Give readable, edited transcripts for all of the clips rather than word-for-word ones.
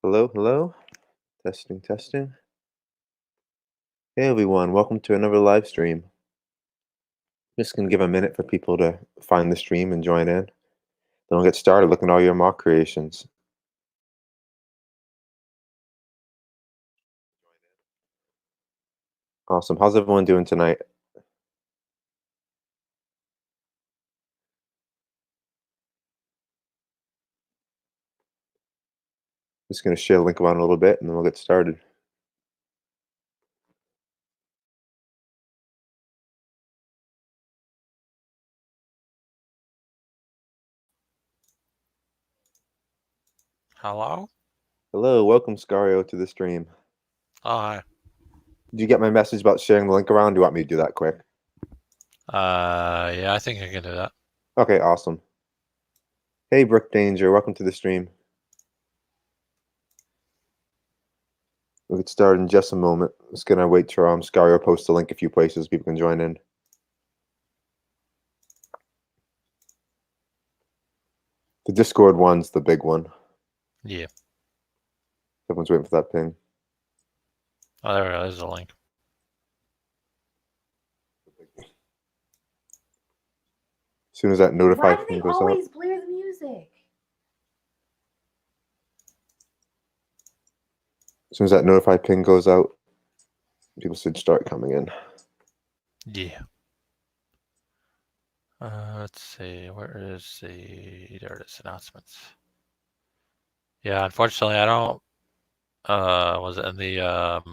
Hello, hello. Testing, testing. Hey everyone, welcome to another live stream. Just gonna give a minute for people to find the stream and join in. Then we'll get started looking at all your mock creations. Awesome. How's everyone doing tonight? Just gonna share the link around a little bit and then we'll get started. Hello? Hello, welcome Scario to the stream. Oh, hi. Did you get my message about sharing the link around? Do you want me to do that quick? Yeah, I think I can do that. Okay, awesome. Hey Brick Danger, welcome to the stream. We'll get started in just a moment. Just gonna wait till Scario posts the link a few places people can join in. The Discord one's the big one. Yeah. Everyone's waiting for that ping. Oh, there's a link. As soon as that notify Why do thing they goes always out. blare the music? As soon as that notify ping goes out, people should start coming in. Yeah. Let's see. Where is the... There it is. Announcements. Yeah, unfortunately, I don't... Was it in the...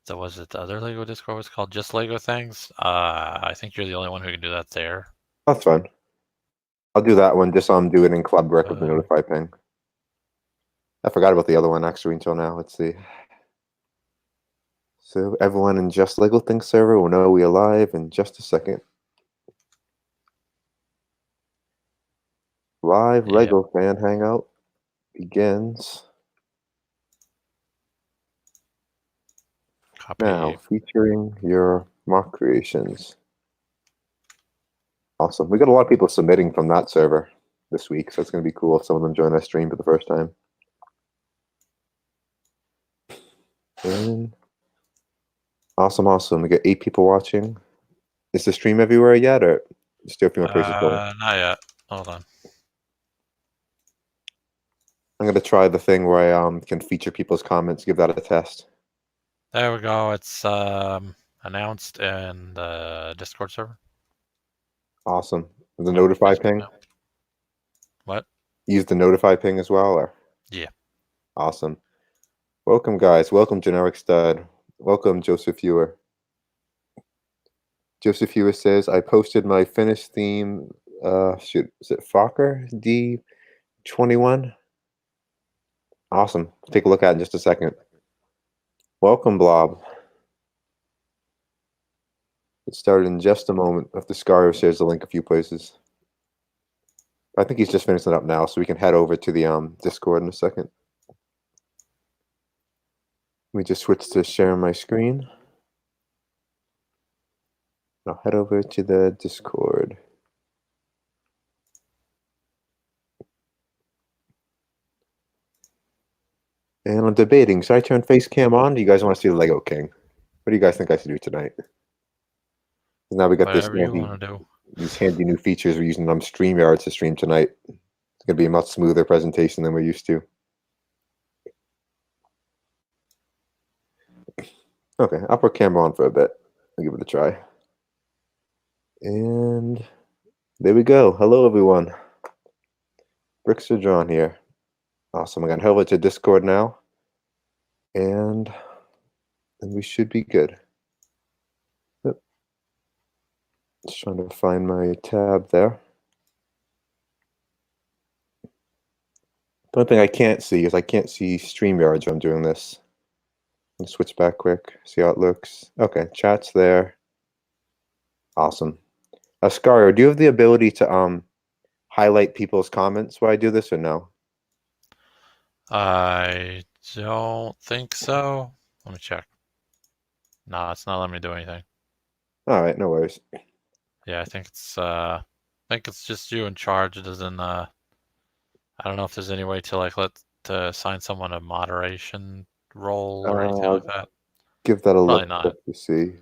So was it the other Lego Discord was called Just Lego Things? I think you're the only one who can do that there. That's fine. I'll do that one. Just do it in Club Rec with the notify ping. I forgot about the other one actually until now. Let's see. So everyone in Just Lego Things server will know we are live in just a second. Live Lego fan hangout begins now, featuring your mock creations. Awesome. We got a lot of people submitting from that server this week, so it's going to be cool if some of them join our stream for the first time. And awesome, awesome. We got 8 people watching. Is the stream everywhere yet, or still a few more places going? Not yet. Hold on. I'm going to try the thing where I can feature people's comments, give that a test. There we go. It's announced in the Discord server. Awesome. The notify ping? What? Use the notify ping as well? Or? Yeah. Awesome. Welcome, guys. Welcome, Generic Stud. Welcome, Joseph Ewer. Joseph Ewer says, I posted my finished theme. Shoot, is it Fokker D21? Awesome. Take a look at it in just a second. Welcome, Blob. It started in just a moment after Scario shares the link a few places. I think he's just finishing it up now, so we can head over to the Discord in a second. Let me just switch to sharing my screen. I'll head over to the Discord. And I'm debating, should I turn face cam on? Do you guys want to see the Lego King? What do you guys think I should do tonight? Now we got these handy new features we're using on StreamYard to stream tonight. It's going to be a much smoother presentation than we're used to. Okay, I'll put camera on for a bit. I'll give it a try. And there we go. Hello, everyone. Bricks are drawn here. Awesome. I'm going to head over to Discord now. And we should be good. Yep. Just trying to find my tab there. The only thing I can't see is I can't see StreamYard when I'm doing this. I'll switch back quick, see how it looks. Okay, chat's there. Awesome. Scario, do you have the ability to highlight people's comments while I do this or no? I don't think so. Let me check. No, it's not letting me do anything. All right, no worries. Yeah, I think it's just you in charge. It doesn't I don't know if there's any way to like let to assign someone a moderation role or anything like that? Give that a Probably look not. to see.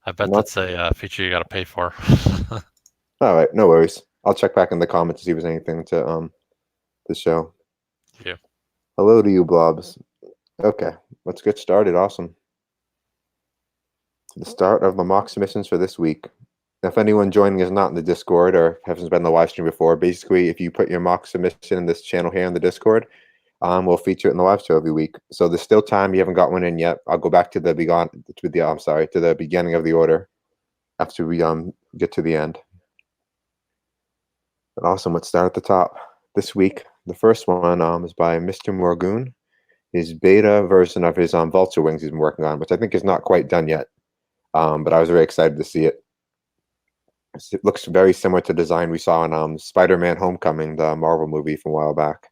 I bet Not- that's a feature you got to pay for. All right, no worries. I'll check back in the comments to see if there's anything to show. Yeah. Hello to you, Blobs. Okay, let's get started. Awesome. The start of the MOC submissions for this week. If anyone joining is not in the Discord or hasn't been in the live stream before, basically, if you put your MOC submission in this channel here in the Discord, we'll feature it in the live show every week. So there's still time. You haven't got one in yet. I'll go back to the beginning of the order after we get to the end. But awesome. Let's start at the top. This week, the first one is by Mr. Morgoon. His beta version of his Vulture Wings he's been working on, which I think is not quite done yet. But I was very excited to see it. It looks very similar to the design we saw in Spider-Man Homecoming, the Marvel movie from a while back.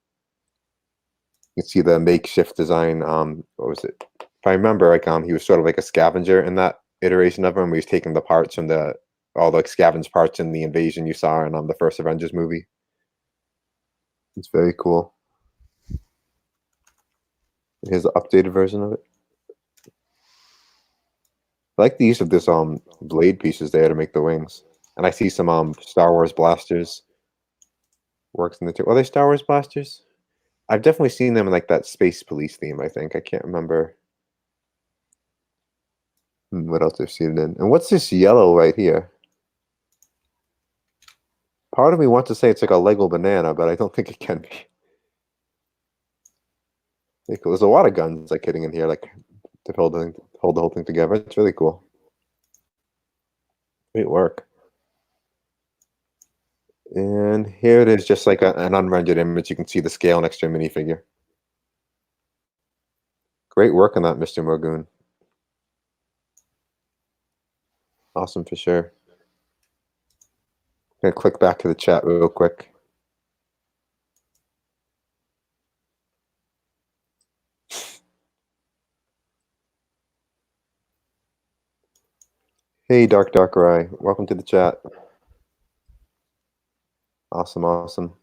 You can see the makeshift design. What was it? If I remember, like he was sort of like a scavenger in that iteration of him. He was taking the parts from all the scavenged parts in the invasion you saw in the first Avengers movie. It's very cool. Here's the updated version of it. I like the use of this blade pieces there to make the wings. And I see some Star Wars blasters. Works in the are they Star Wars blasters? I've definitely seen them in like that Space Police theme, I think. I can't remember what else I've seen it in. And what's this yellow right here? Part of me wants to say it's like a Lego banana, but I don't think it can be. Cool. There's a lot of guns like hitting in here, like to hold the whole thing together. It's really cool. Great work. And here it is, just like an unrendered image. You can see the scale next to a minifigure. Great work on that, Mr. Morgoon. Awesome for sure. I'm going to click back to the chat real quick. Hey, Dark Eye. Welcome to the chat. Awesome, awesome.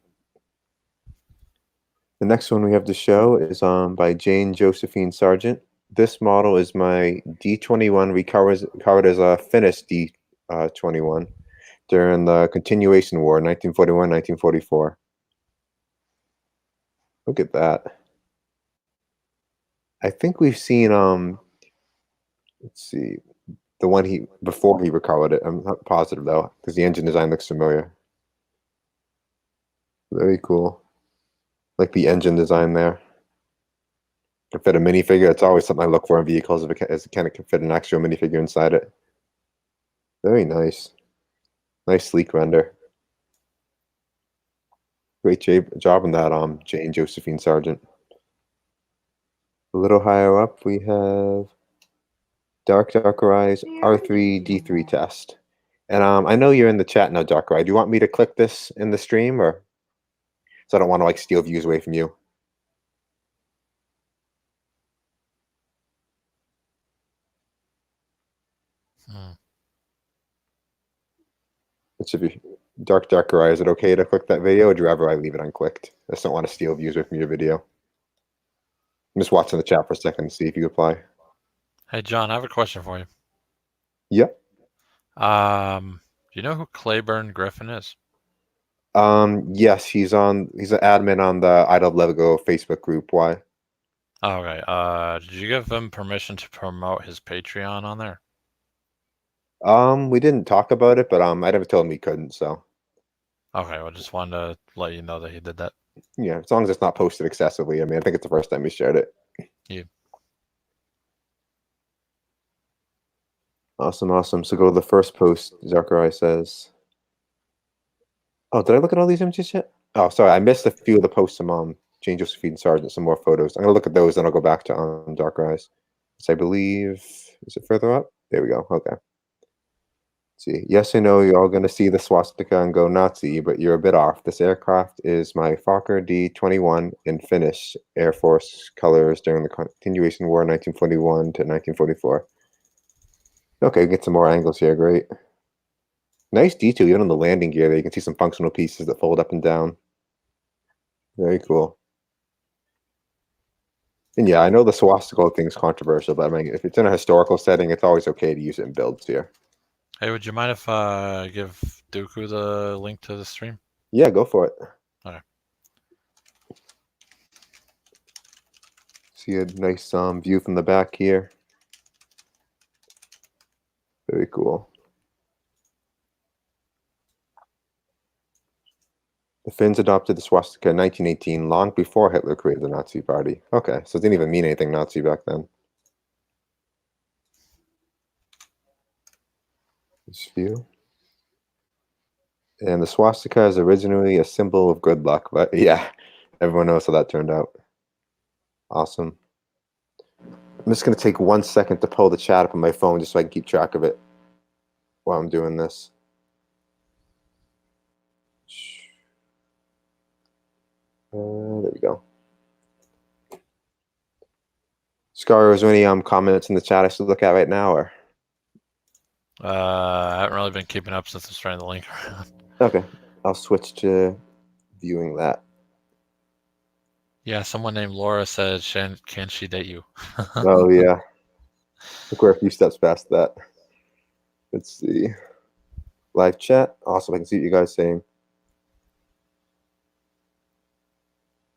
The next one we have to show is by Jane Josephine Sargent. This model is my D21 recovered as a finished D21 during the Continuation War, 1941-1944. Look at that. I think we've seen let's see, the one before he recovered it. I'm not positive though, because the engine design looks familiar. Very cool. Like the engine design there. Can fit a minifigure. It's always something I look for in vehicles if it kind of can fit an actual minifigure inside it. Very nice. Nice sleek render. Great job on that, Jane Josephine Sargent. A little higher up, we have Darker Eyes R3D3 test. And I know you're in the chat now, Darker Eye. Do you want me to click this in the stream, or so I don't want to like steal views away from you? Darker Eye, is it okay to click that video, or would you rather I leave it unclicked? I just don't want to steal views away from your video. I'm just watching the chat for a second to see if you reply. Hey, John, I have a question for you. Yep. Do you know who Clayburn Griffin is? Yes, he's an admin on the I Love Lego Facebook group. Why? Oh, okay. Did you give him permission to promote his Patreon on there? We didn't talk about it, but I never told him he couldn't, so. Okay, well, just wanted to let you know that he did that. Yeah, as long as it's not posted excessively. I mean, I think it's the first time he shared it. Yeah. Awesome, awesome. So go to the first post, Zachariah says. Oh, did I look at all these images yet? Oh, sorry, I missed a few of the posts from Jane Josephine Sargent, some more photos. I'm gonna look at those, then I'll go back to Darker Eyes. So I believe, is it further up? There we go. Okay. See, yes, I know you're all going to see the swastika and go Nazi, but you're a bit off. This aircraft is my Fokker D-21 in Finnish Air Force colors during the Continuation War, 1941 to 1944. Okay, get some more angles here. Great. Nice detail, even on the landing gear there. You can see some functional pieces that fold up and down. Very cool. And yeah, I know the swastika thing's controversial, but I mean, if it's in a historical setting, it's always okay to use it in builds here. Hey, would you mind if I give Dooku the link to the stream? Yeah, go for it. Okay. See a nice view from the back here. Very cool. The Finns adopted the swastika in 1918, long before Hitler created the Nazi Party. Okay, so it didn't even mean anything Nazi back then. This view. And the swastika is originally a symbol of good luck, but yeah, everyone knows how that turned out. Awesome. I'm just going to take 1 second to pull the chat up on my phone just so I can keep track of it while I'm doing this. There we go. Scar, is there any comments in the chat I should look at right now, or? I haven't really been keeping up since I was trying the link around. Okay, I'll switch to viewing that. Yeah, someone named Laura said, "Can she date you?" Oh yeah, I think we're a few steps past that. Let's see. Live chat. Awesome, I can see what you guys are saying.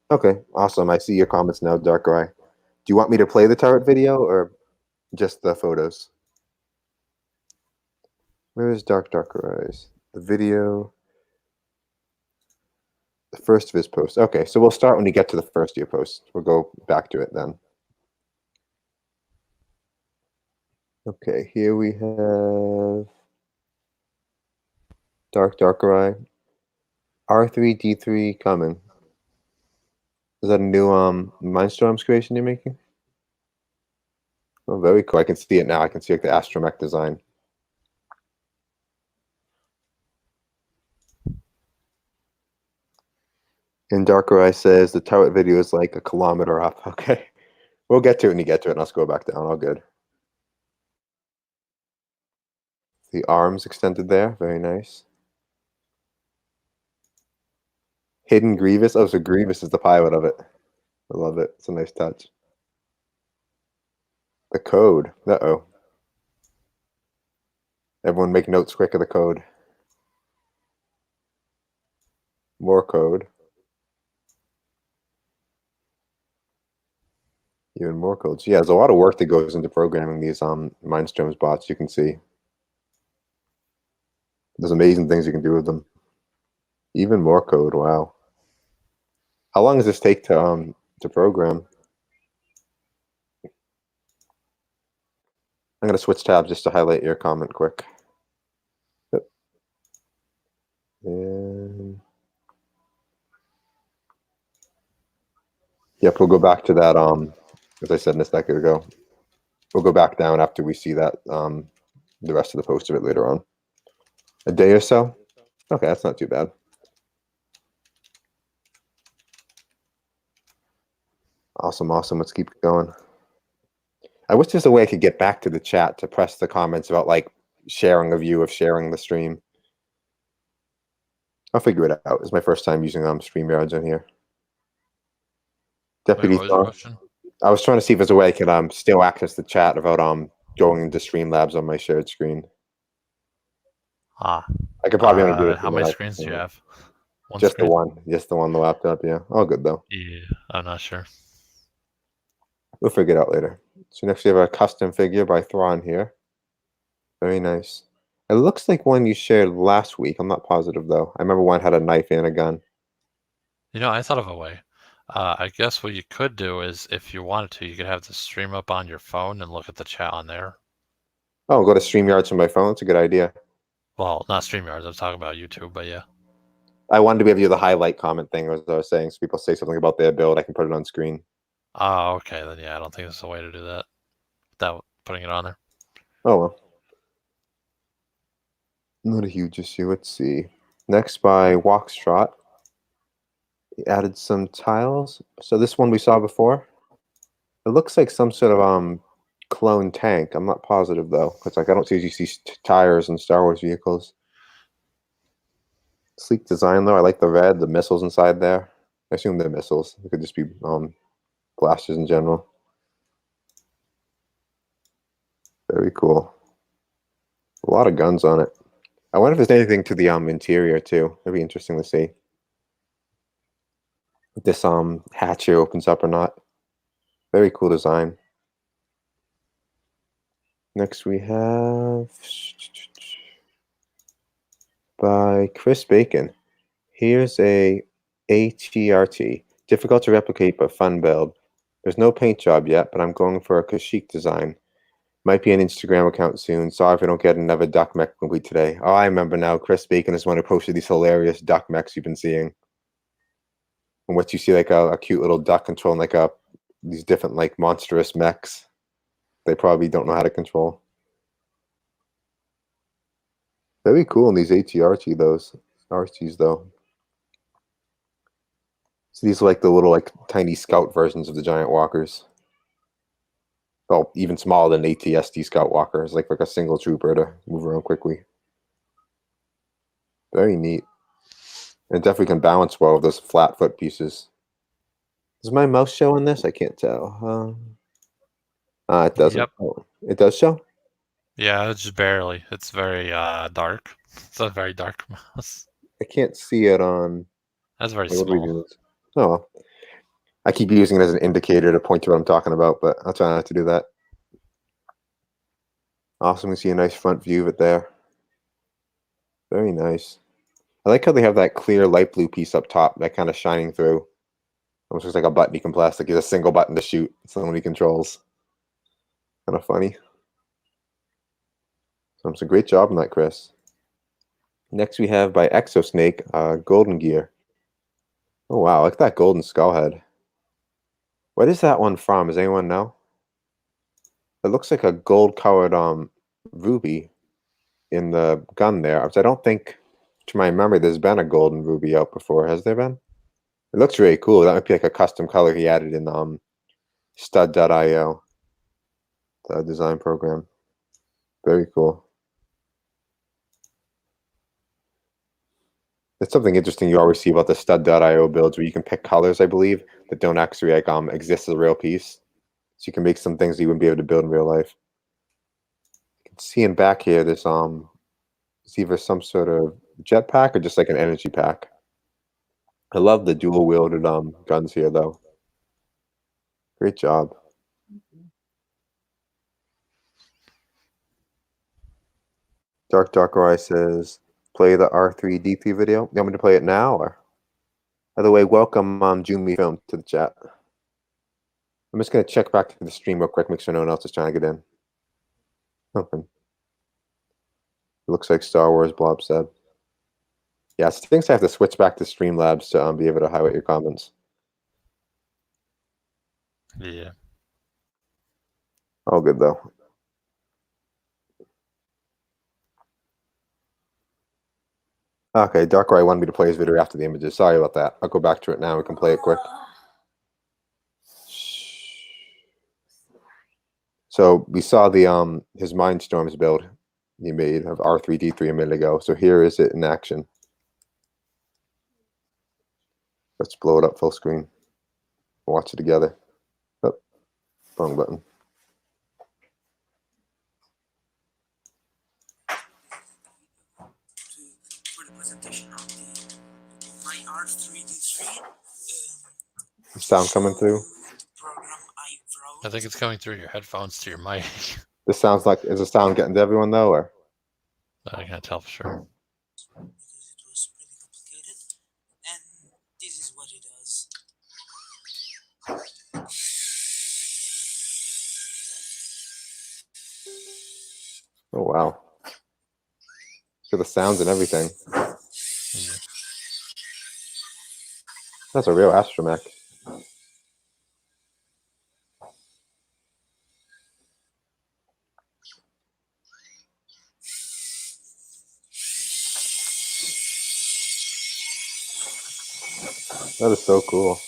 Okay, awesome. I see your comments now, Darker Eye. Do you want me to play the turret video or just the photos? Where is Darker Eyes? The video. The first of his posts. Okay, so we'll start when we get to the first of your posts. We'll go back to it then. Okay, here we have Darker Eye. R3D3 coming. Is that a new Mindstorms creation you're making? Oh, very cool. I can see it now. I can see like the astromech design. And Darker Eye says the turret video is like a kilometer up. Okay. We'll get to it when you get to it, and I'll go back down. All good. The arms extended there. Very nice. Hidden Grievous. Oh, so Grievous is the pilot of it. I love it. It's a nice touch. The code. Uh-oh. Everyone make notes quick of the code. More code. Even more codes. Yeah, there's a lot of work that goes into programming these Mindstorms bots. You can see there's amazing things you can do with them. Even more code. Wow. How long does this take to program? I'm gonna switch tabs just to highlight your comment quick. Yep. And yep, we'll go back to that. As I said a second ago, we'll go back down after we see that the rest of the post of it later on. A day or so. Okay, that's not too bad. Awesome, awesome. Let's keep going. I wish there's a way I could get back to the chat to press the comments about like sharing a view of sharing the stream. I'll figure it out. It's my first time using StreamYards on here. Deputy Wait, what was your question? I was trying to see if there's a way I could still access the chat without going into Streamlabs on my shared screen. Ah. I could probably only do it. How many screens do you have? Just screen? the one. Just the one, the laptop, yeah. All good though. Yeah, I'm not sure. We'll figure it out later. So next we have a custom figure by Thrawn here. Very nice. It looks like one you shared last week. I'm not positive though. I remember one had a knife and a gun. You know, I thought of a way. I guess what you could do is, if you wanted to, you could have the stream up on your phone and look at the chat on there. Oh, go to StreamYards on my phone. That's a good idea. Well, not StreamYards. I'm talking about YouTube, but yeah. I wanted to be able to do the highlight comment thing, as I was saying, so people say something about their build, I can put it on screen. Oh, okay. Then yeah, I don't think there's a way to do that without putting it on there. Oh well. Not a huge issue. Let's see. Next by Walkstrot. He added some tiles. So this one we saw before. It looks like some sort of clone tank. I'm not positive though. It's like I don't usually see tires in Star Wars vehicles. Sleek design though. I like the red, the missiles inside there. I assume they're missiles. It could just be blasters in general. Very cool. A lot of guns on it. I wonder if there's anything to the interior too. That'd be interesting to see. If this hatch here opens up or not. Very cool design. Next we have by Chris Bacon. Here's a ATRT. Difficult to replicate but fun build. There's no paint job yet, but I'm going for a Kashyyyk design. Might be an Instagram account soon. Sorry if I don't get another duck mech complete today. Oh, I remember now. Chris Bacon is one who posted these hilarious duck mechs you've been seeing. In which you see like a cute little duck controlling like these different like monstrous mechs. They probably don't know how to control. Very cool in these ATRT RTs though. So these are like the little like tiny scout versions of the giant walkers. Well, even smaller than ATST Scout Walker. It's like a single trooper to move around quickly. Very neat. And definitely can balance well with those flat foot pieces. Is my mouse showing this? I can't tell. It doesn't. Yep. Oh, it does show? Yeah, it's just barely. It's very dark. It's a very dark mouse. I can't see it on... That's very Wait, what do we small. do? Oh, I keep using it as an indicator to point to what I'm talking about, but I'll try not to do that. Awesome, we see a nice front view of it there. Very nice. I like how they have that clear light blue piece up top, that kind of shining through. Almost looks like a button you can press, like it's a single button to shoot. So many controls. Kind of funny. So it's a great job on that, Chris. Next we have by Exosnake, Golden Gear. Oh wow, look at that golden skull head. What is that one from? Does anyone know? It looks like a gold-colored ruby in the gun there. I don't think, to my memory, there's been a golden ruby out before. Has there been? It looks really cool. That might be like a custom color he added in stud.io, the design program. Very cool. It's something interesting you always see about the stud.io builds where you can pick colors, I believe, that don't actually like exist as a real piece. So you can make some things that you wouldn't be able to build in real life. You can see in back here, there's it's either some sort of jetpack or just like an energy pack. I love the dual-wielded guns here, though. Great job. Dark Eye says, play the R3D3 video. You want me to play it now? Or? By the way, welcome Jumi Film to the chat. I'm just going to check back to the stream real quick, make sure no one else is trying to get in. Nothing. It looks like Star Wars, Blob said. Yeah, so things I have to switch back to Streamlabs to be able to highlight your comments. Yeah. All good, though. Okay, Dark Eye wanted me to play his video after the images. Sorry about that. I'll go back to it now. We can play it quick. So we saw the his Mindstorms build he made of R3D3 a minute ago. So here is it in action. Let's blow it up full screen. Watch it together. Oh, wrong button. For the presentation of my R3D3 Sound coming through? program I wrote. I think it's coming through your headphones to your mic. This sounds like, is the sound getting to everyone though, or? I can't tell for sure. Because it was pretty complicated, and this is what it does. Oh wow. So the sounds and everything. Yeah. That's a real astromech. That is so cool.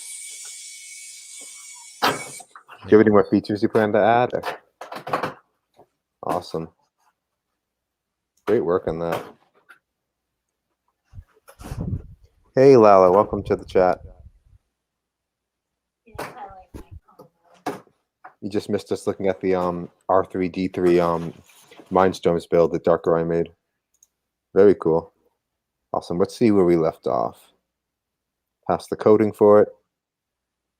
Do you have any more features you plan to add? Or? Awesome. Great work on that. Hey Lala, welcome to the chat. You just missed us looking at the R3D3 Mindstorms build that Darker Eye made. Very cool. Awesome. Let's see where we left off. Past the coding for it.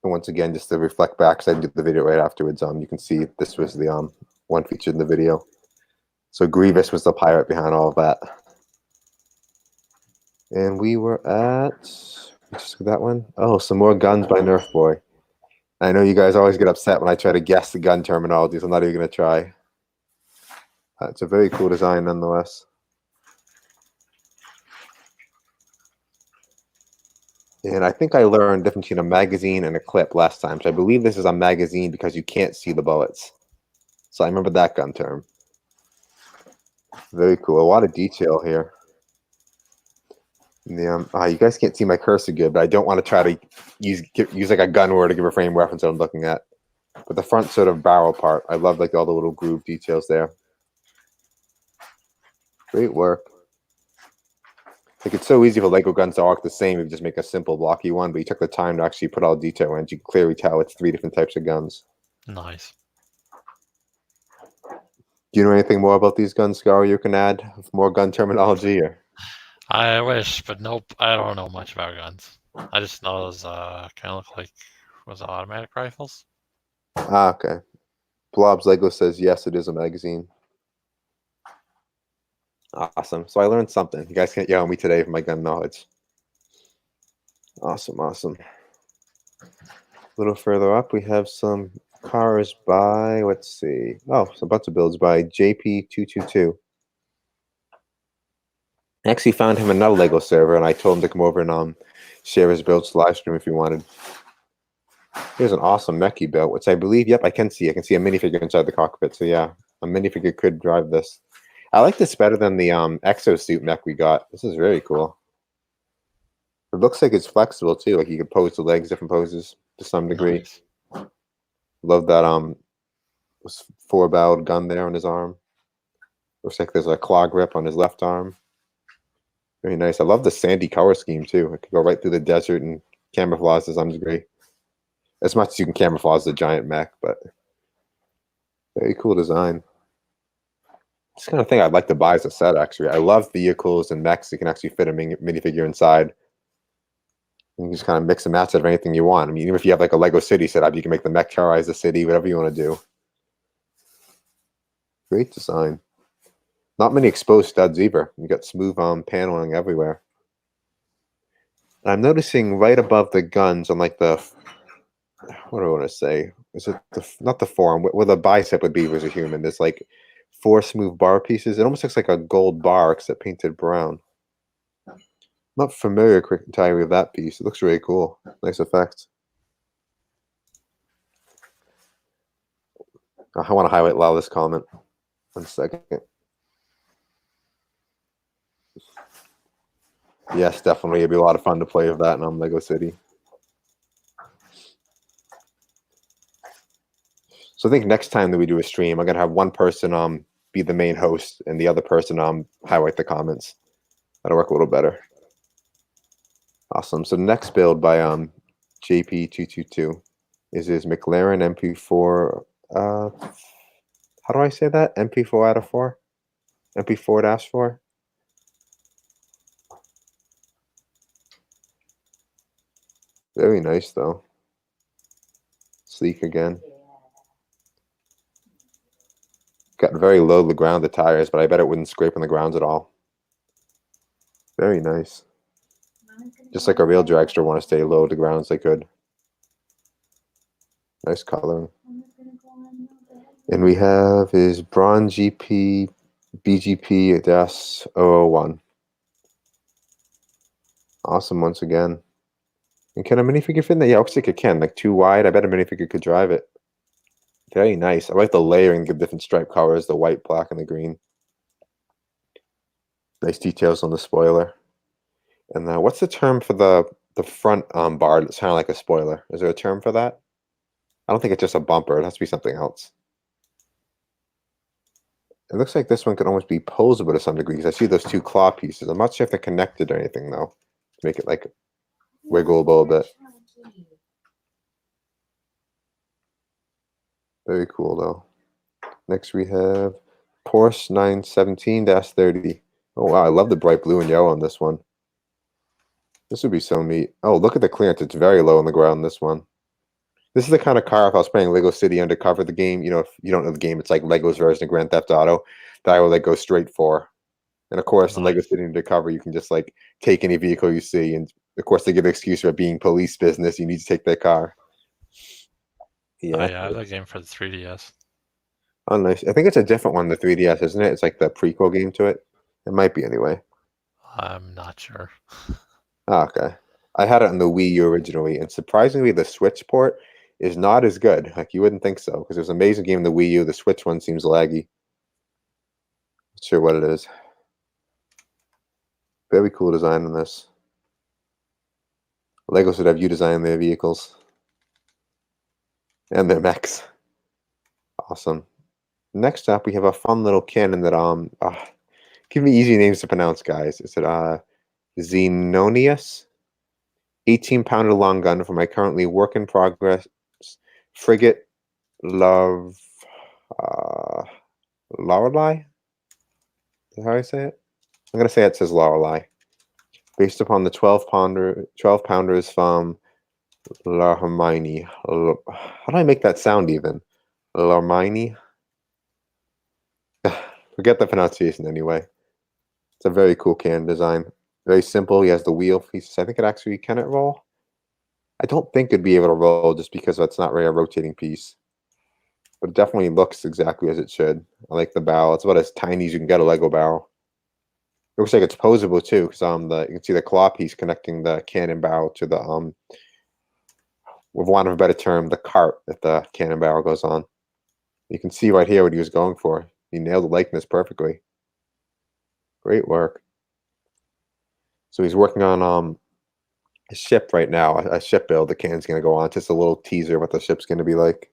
And once again, just to reflect back, because I did the video right afterwards, you can see this was the one featured in the video. So Grievous was the pirate behind all of that. And we were at just that one. Oh, some more guns by Nerf Boy. I know you guys always get upset when I try to guess the gun terminology, so I'm not even going to try. It's a very cool design nonetheless. And I think I learned the difference between a magazine and a clip last time. So I believe this is a magazine because you can't see the bullets. So I remember that gun term. Very cool. A lot of detail here. Yeah, you guys can't see my cursor good, but I don't want to try to use like a gun word to give a frame reference that I'm looking at. But the front sort of barrel part, I love like all the little groove details there. Great work. Like it's so easy for Lego guns to all look the same if you just make a simple blocky one, but you took the time to actually put all the detail in. You can clearly tell it's 3 different types of guns. Nice. Do you know anything more about these guns, Scar, you can add? More gun terminology? Or? I wish, but nope. I don't know much about guns. I just know those kind of look like, was it automatic rifles? Ah, okay. Blob's Lego says, yes, it is a magazine. Awesome. So I learned something. You guys can't yell at me today for my gun knowledge. Awesome, awesome. A little further up, we have some cars by, let's see. Oh, a bunch of builds by JP222. I actually found him another Lego server, and I told him to come over and share his builds live stream if he wanted. Here's an awesome mech he built, which I believe, yep, I can see. I can see a minifigure inside the cockpit. So yeah, a minifigure could drive this. I like this better than the exosuit mech we got. This is very cool. It looks like it's flexible too. Like you could pose the legs different poses to some degree. Nice. Love that 4-barreled gun there on his arm. Looks like there's a claw grip on his left arm. Very nice. I love the sandy color scheme too. It could go right through the desert and camouflage to some degree. As much as you can camouflage the giant mech, but very cool design. It's the kind of thing I'd like to buy as a set, actually. I love vehicles and mechs that can actually fit a minifigure inside. You can just kind of mix and match out of anything you want. I mean, even if you have like a Lego city set up, you can make the mech terrorize the city, whatever you want to do. Great design. Not many exposed studs either. You got smooth paneling everywhere. And I'm noticing right above the guns on like the, what do I want to say? Is it not the forearm, where the bicep would be as a human? There's like 4 smooth bar pieces. It almost looks like a gold bar except painted brown. Not familiar entirely with that piece. It looks really cool. Nice effect. I want to highlight a lot of this comment. 1 second. Yes, definitely. It'd be a lot of fun to play with that in Lego City. So I think next time that we do a stream, I'm gonna have one person be the main host and the other person highlight the comments. That'll work a little better. Awesome. So next build by JP222 is his McLaren MP4. How do I say that? MP4 out of 4? MP4-4? Very nice though. Sleek again. Got very low to the ground, the tires, but I bet it wouldn't scrape on the grounds at all. Very nice. Just like a real dragster want to stay low to the ground as they could. Nice coloring. And we have his Bronze GP BGP-001. Awesome once again. And can a minifigure fit in that? Yeah, looks like it can. Like 2 wide. I bet a minifigure could drive it. Very nice. I like the layering of different stripe colors, the white, black, and the green. Nice details on the spoiler. And what's the term for the front bar that's kind of like a spoiler? Is there a term for that? I don't think it's just a bumper. It has to be something else. It looks like this one could almost be posable to some degree because I see those 2 claw pieces. I'm not sure if they're connected or anything, though, to make it like wiggle a little bit. Very cool though. Next we have Porsche 917-30. Oh wow, I love the bright blue and yellow on this one. This would be so neat. Oh, look at the clearance. It's very low on the ground, this one. This is the kind of car, if I was playing Lego City Undercover, the game, you know, if you don't know the game, it's like Lego's version of Grand Theft Auto, that I would like go straight for. And of course, in Lego Nice. City Undercover, you can just like take any vehicle you see. And of course, they give an excuse for it being police business. You need to take their car. Oh Yeah. yeah, I have that game for the 3DS. Oh, nice. I think it's a different one, the 3DS, isn't it? It's like the prequel game to it. It might be anyway. I'm not sure. Oh, okay. I had it on the Wii U originally, and surprisingly, the Switch port is not as good. Like, you wouldn't think so, because it was an amazing game on the Wii U. The Switch one seems laggy. Not sure what it is. Very cool design on this. Lego should have you design their vehicles. And their mechs. Awesome. Next up, we have a fun little cannon that, give me easy names to pronounce, guys. Is it, Xenonius? 18-pounder long gun for my currently work in progress frigate Lorelei. Is that how I say it? I'm gonna say it says Lorelei. Based upon the 12 pounders from La Hermione. How do I make that sound even? La Hermione? Forget the pronunciation anyway. It's a very cool can design. Very simple. He has the wheel pieces. I think it actually can it roll? I don't think it'd be able to roll just because that's not really a rotating piece. But it definitely looks exactly as it should. I like the barrel. It's about as tiny as you can get a Lego barrel. It looks like it's posable too, because you can see the claw piece connecting the cannon barrel to the with want of a better term, the cart that the cannon barrel goes on. You can see right here what he was going for. He nailed the likeness perfectly. Great work. So he's working on a ship right now, a ship build the cannon's going to go on. It's just a little teaser what the ship's going to be like.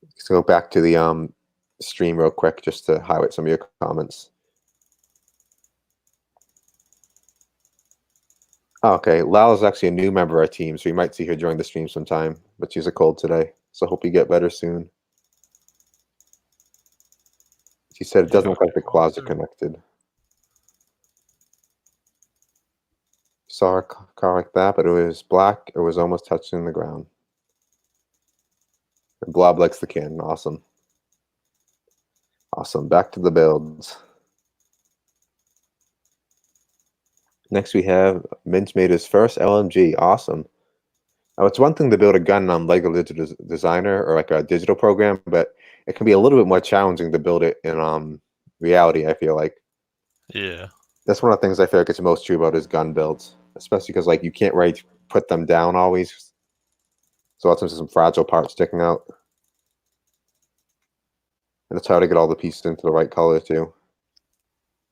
Let's go back to the stream real quick just to highlight some of your comments. Oh, okay, Lal is actually a new member of our team, so you might see her join the stream sometime, but she's a cold today, so hope you get better soon. She said it doesn't look like the claws are connected. Saw a car like that, but it was black. It was almost touching the ground. And Blob likes the cannon. Awesome. Awesome. Back to the builds. Next, we have Mintz made his first LMG. Awesome. Now, it's one thing to build a gun on Lego Digital Designer or like a digital program, but it can be a little bit more challenging to build it in reality, I feel like. Yeah. That's one of the things I feel like it's most true about is gun builds, especially because like you can't really put them down always. So lots of some fragile parts sticking out. And it's hard to get all the pieces into the right color too.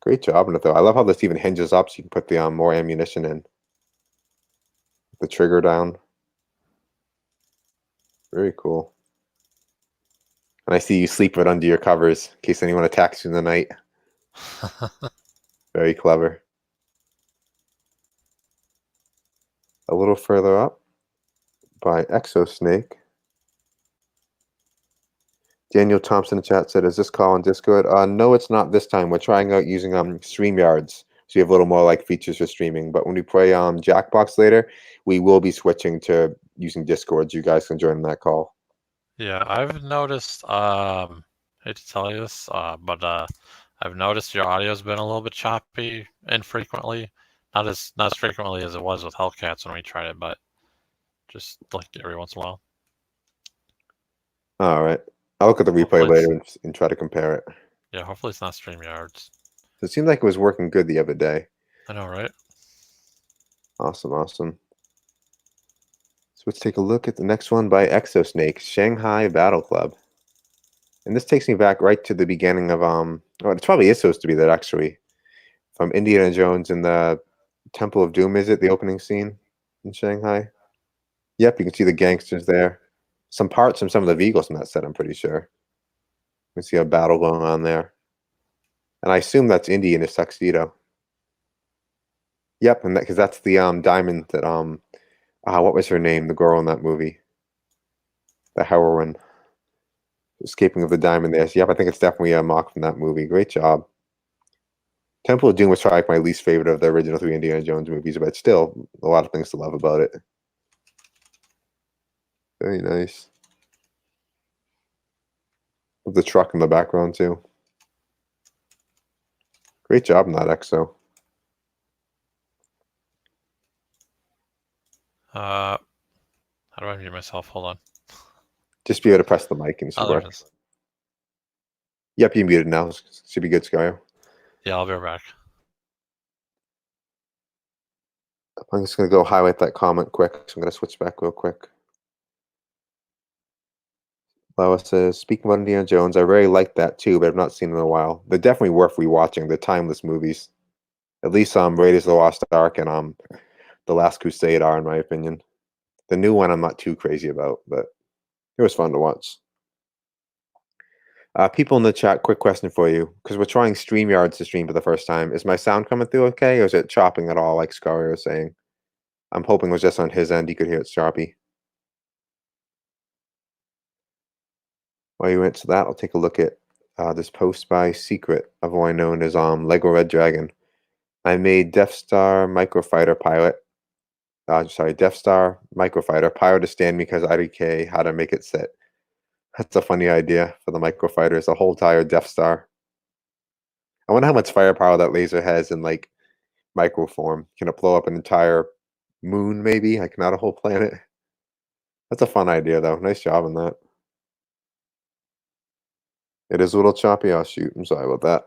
Great job on it though. I love how this even hinges up so you can put the more ammunition in. The trigger down. Very cool. And I see you sleep right under your covers in case anyone attacks you in the night. Very clever. A little further up by Exosnake. Daniel Thompson in chat said, is this call on Discord? No, it's not this time. We're trying out using StreamYards. So you have a little more like features for streaming. But when we play Jackbox later, we will be switching to using Discord. You guys can join that call. Yeah, I've noticed, hate to tell you this, but I've noticed your audio's been a little bit choppy infrequently. Not as frequently as it was with Hellcats when we tried it, but just like every once in a while. All right. I'll look at the replay later and try to compare it. Yeah, hopefully it's not StreamYards. It seemed like it was working good the other day. I know, right? Awesome, awesome. So let's take a look at the next one by Exosnake, Shanghai Battle Club. And this takes me back right to the beginning of well, it probably is supposed to be that actually. From Indiana Jones in the Temple of Doom, is it? The opening scene in Shanghai? Yep, you can see the gangsters there. Some parts from some of the vehicles in that set, I'm pretty sure. You can see a battle going on there. And I assume that's Indy in his tuxedo. Yep, and because that's the diamond that what was her name? The girl in that movie. the heroine escaping with the diamond there. So, yep, I think it's definitely a mock from that movie. Great job. Temple of Doom was probably my least favorite of the original 3 Indiana Jones movies, but still a lot of things to love about it. Very nice. With the truck in the background too. Great job on that EXO. How do I mute myself? Hold on. Just be able to press the mic and it should Oh, there work. it is. Yep, you're muted now. Should be good, Scario. Yeah, I'll be right back. I'm just going to go highlight that comment quick. So I'm going to switch back real quick. Lois says, speaking about Indiana Jones, I really like that too, but I've not seen it in a while. They're definitely worth rewatching. They're timeless movies. At least Raiders of the Lost Ark and The Last Crusade are, in my opinion. The new one I'm not too crazy about, but it was fun to watch. People in the chat, quick question for you, because we're trying StreamYards to stream for the first time. Is my sound coming through okay, or is it chopping at all, like Scario was saying? I'm hoping it was just on his end. You could hear it choppy. While you went to that, I'll take a look at this post by Secret, otherwise known as Lego Red Dragon. I made Death Star Microfighter pilot. Death Star Microfighter pilot to stand me because IDK how to make it sit. That's a funny idea for the microfighters, a whole entire Death Star. I wonder how much firepower that laser has in like micro form. Can it blow up an entire moon, maybe? Like not a whole planet? That's a fun idea, though. Nice job on that. It is a little choppy. I'll shoot. I'm sorry about that.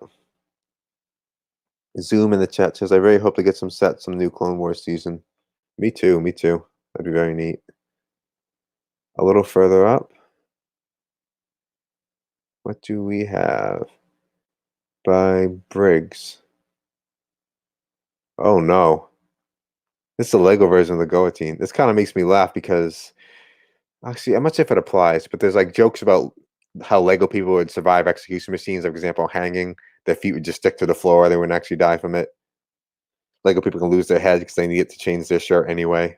Zoom in the chat says, I really hope to get some new Clone Wars season. Me too, me too. That'd be very neat. A little further up. What do we have? By Briggs. Oh no. This is the Lego version of the guillotine. This kind of makes me laugh because actually, I'm not sure if it applies, but there's like jokes about how Lego people would survive execution machines. Like, for example, hanging, their feet would just stick to the floor. They wouldn't actually die from it. Lego people can lose their head because they need it to change their shirt anyway.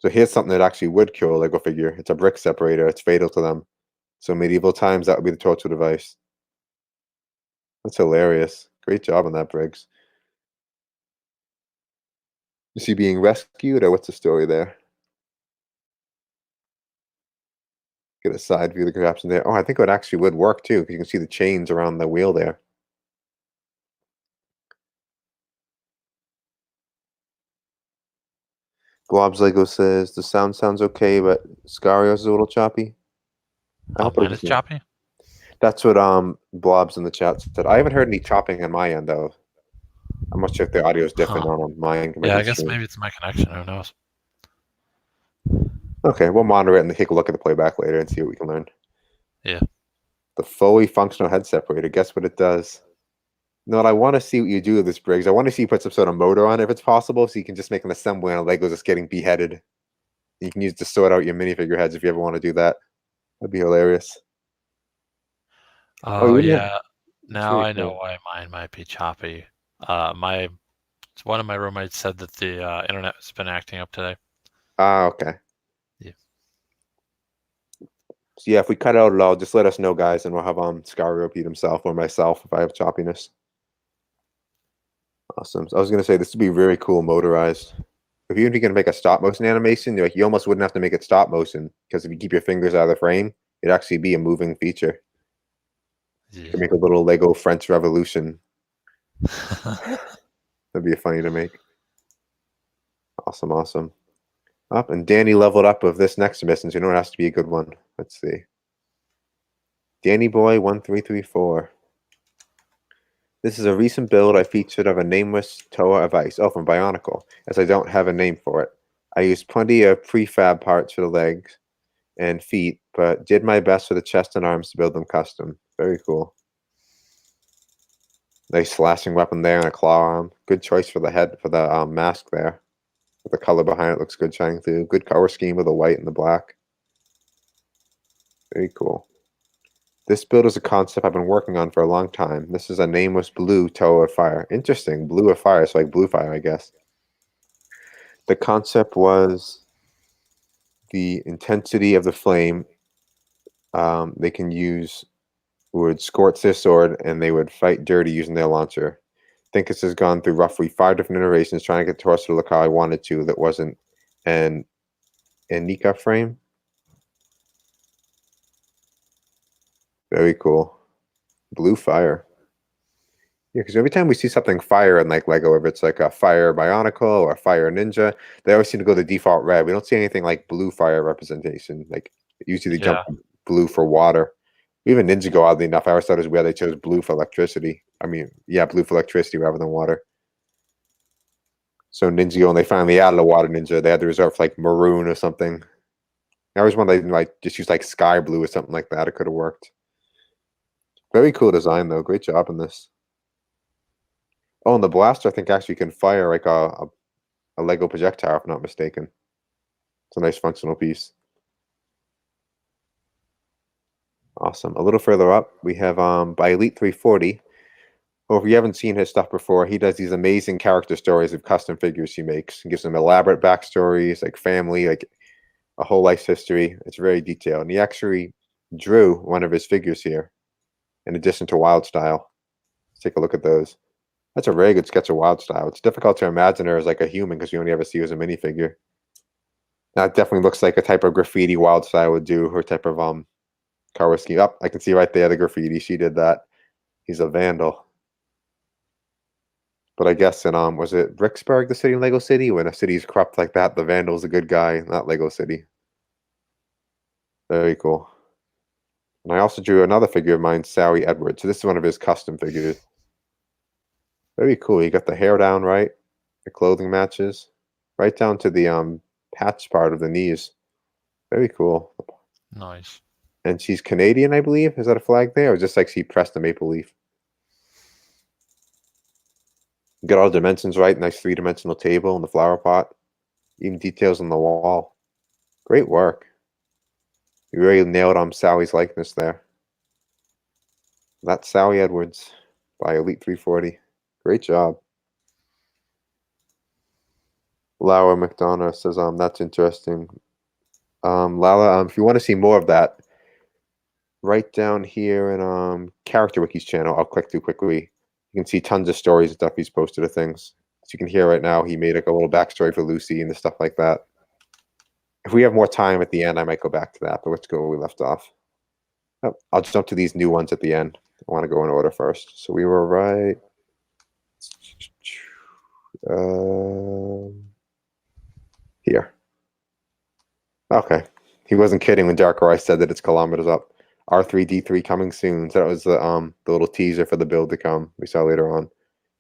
So here's something that actually would kill a Lego figure. It's a brick separator. It's fatal to them. So medieval times, that would be the torture device. That's hilarious. Great job on that, Briggs. Is he being rescued, or what's the story there? Get a side view of the caption there. Oh, I think it actually would work too, because you can see the chains around the wheel there. Blobs Lego says the sound sounds okay, but Scario's a little choppy. Mine is choppy. That's what Blobs in the chat said. I haven't heard any chopping on my end though. I'm not sure if the audio is different on mine. Yeah, I guess maybe it's my connection. Who knows? Okay, we'll monitor it and take a look at the playback later and see what we can learn. Yeah. The fully functional head separator. Guess what it does? No, I want to see what you do with this, Briggs. I want to see you put some sort of motor on it if it's possible, so you can just make an assembly on a Lego that's getting beheaded. You can use to sort out your minifigure heads if you ever want to do that. That'd be hilarious. Oh yeah. Yeah. Now I know why mine might be choppy. One of my roommates said that the internet has been acting up today. Ah, okay. Yeah. So yeah, if we cut out at all, just let us know, guys, and we'll have Scario repeat himself or myself if I have choppiness. Awesome. So I was gonna say this would be very cool motorized. If you're gonna make a stop motion animation, you almost wouldn't have to make it stop motion, because if you keep your fingers out of the frame, it'd actually be a moving feature. Yeah. To make a little Lego French Revolution. That'd be funny to make. Awesome, awesome. Up and Danny leveled up of this next mission, so you know it has to be a good one. Let's see. Danny Boy 1334. This is a recent build I featured of a nameless Toa of Ice. Oh, from Bionicle, as I don't have a name for it. I used plenty of prefab parts for the legs and feet, but did my best for the chest and arms to build them custom. Very cool. Nice slashing weapon there and a claw arm. Good choice for the head, for the mask there. The color behind it looks good shining through. Good color scheme with the white and the black. Very cool. This build is a concept I've been working on for a long time. This is a nameless blue Toa of Fire. Interesting. Blue of Fire, so like blue fire, I guess. The concept was the intensity of the flame they can use would scorch their sword and they would fight dirty using their launcher. Thinkers has gone through roughly 5 different iterations trying to get Torso to look how I wanted to. That wasn't an Nika frame. Very cool. Blue fire. Yeah, because every time we see something fire in like Lego, if it's like a fire Bionicle or a fire Ninja, they always seem to go the default red. We don't see anything like blue fire representation. Like usually they jump blue for water. Even Ninjago, oddly enough, I always thought it was weird they chose blue for electricity. I mean, yeah, blue for electricity rather than water. So Ninjago, when they finally added a water ninja, they had to resort for like maroon or something. I always wanted to like just use like sky blue or something like that. It could have worked. Very cool design though. Great job in this. Oh, and the blaster I think actually can fire like a Lego projectile, if I'm not mistaken. It's a nice functional piece. Awesome. A little further up, we have by Elite 340. Well, if you haven't seen his stuff before, he does these amazing character stories of custom figures he makes. He gives them elaborate backstories, like family, like a whole life's history. It's very detailed. And he actually drew one of his figures here, in addition to Wild Style. Let's take a look at those. That's a very good sketch of Wild Style. It's difficult to imagine her as like a human because you only ever see her as a minifigure. That definitely looks like a type of graffiti Wild Style would do, her type of color scheme. Up, I can see right there the graffiti. She did that. He's a vandal. But I guess in was it Bricksburg, the city in Lego City? When a city's corrupt like that, the vandal's a good guy, not Lego City. Very cool. And I also drew another figure of mine, Sally Edwards. So this is one of his custom figures. Very cool. You got the hair down right, the clothing matches, right down to the patch part of the knees. Very cool. Nice. And she's Canadian, I believe. Is that a flag there, or just like she pressed a maple leaf? Get all the dimensions right. Nice 3-dimensional table and the flower pot. Even details on the wall. Great work. You really nailed Sally's likeness there. That's Sally Edwards by Elite 340. Great job. Laura McDonough says, that's interesting. Lala, if you want to see more of that, right down here in Character Wiki's channel, I'll click through quickly. You can see tons of stories and stuff he's posted of things. So you can hear right now, he made like a little backstory for Lucy and the stuff like that. If we have more time at the end, I might go back to that, but let's go where we left off. Oh, I'll jump to these new ones at the end. I want to go in order first. So we were right. Here. Okay. He wasn't kidding when Darker Ice said that it's kilometers up. R3D3 coming soon. So that was the little teaser for the build to come. We saw later on. You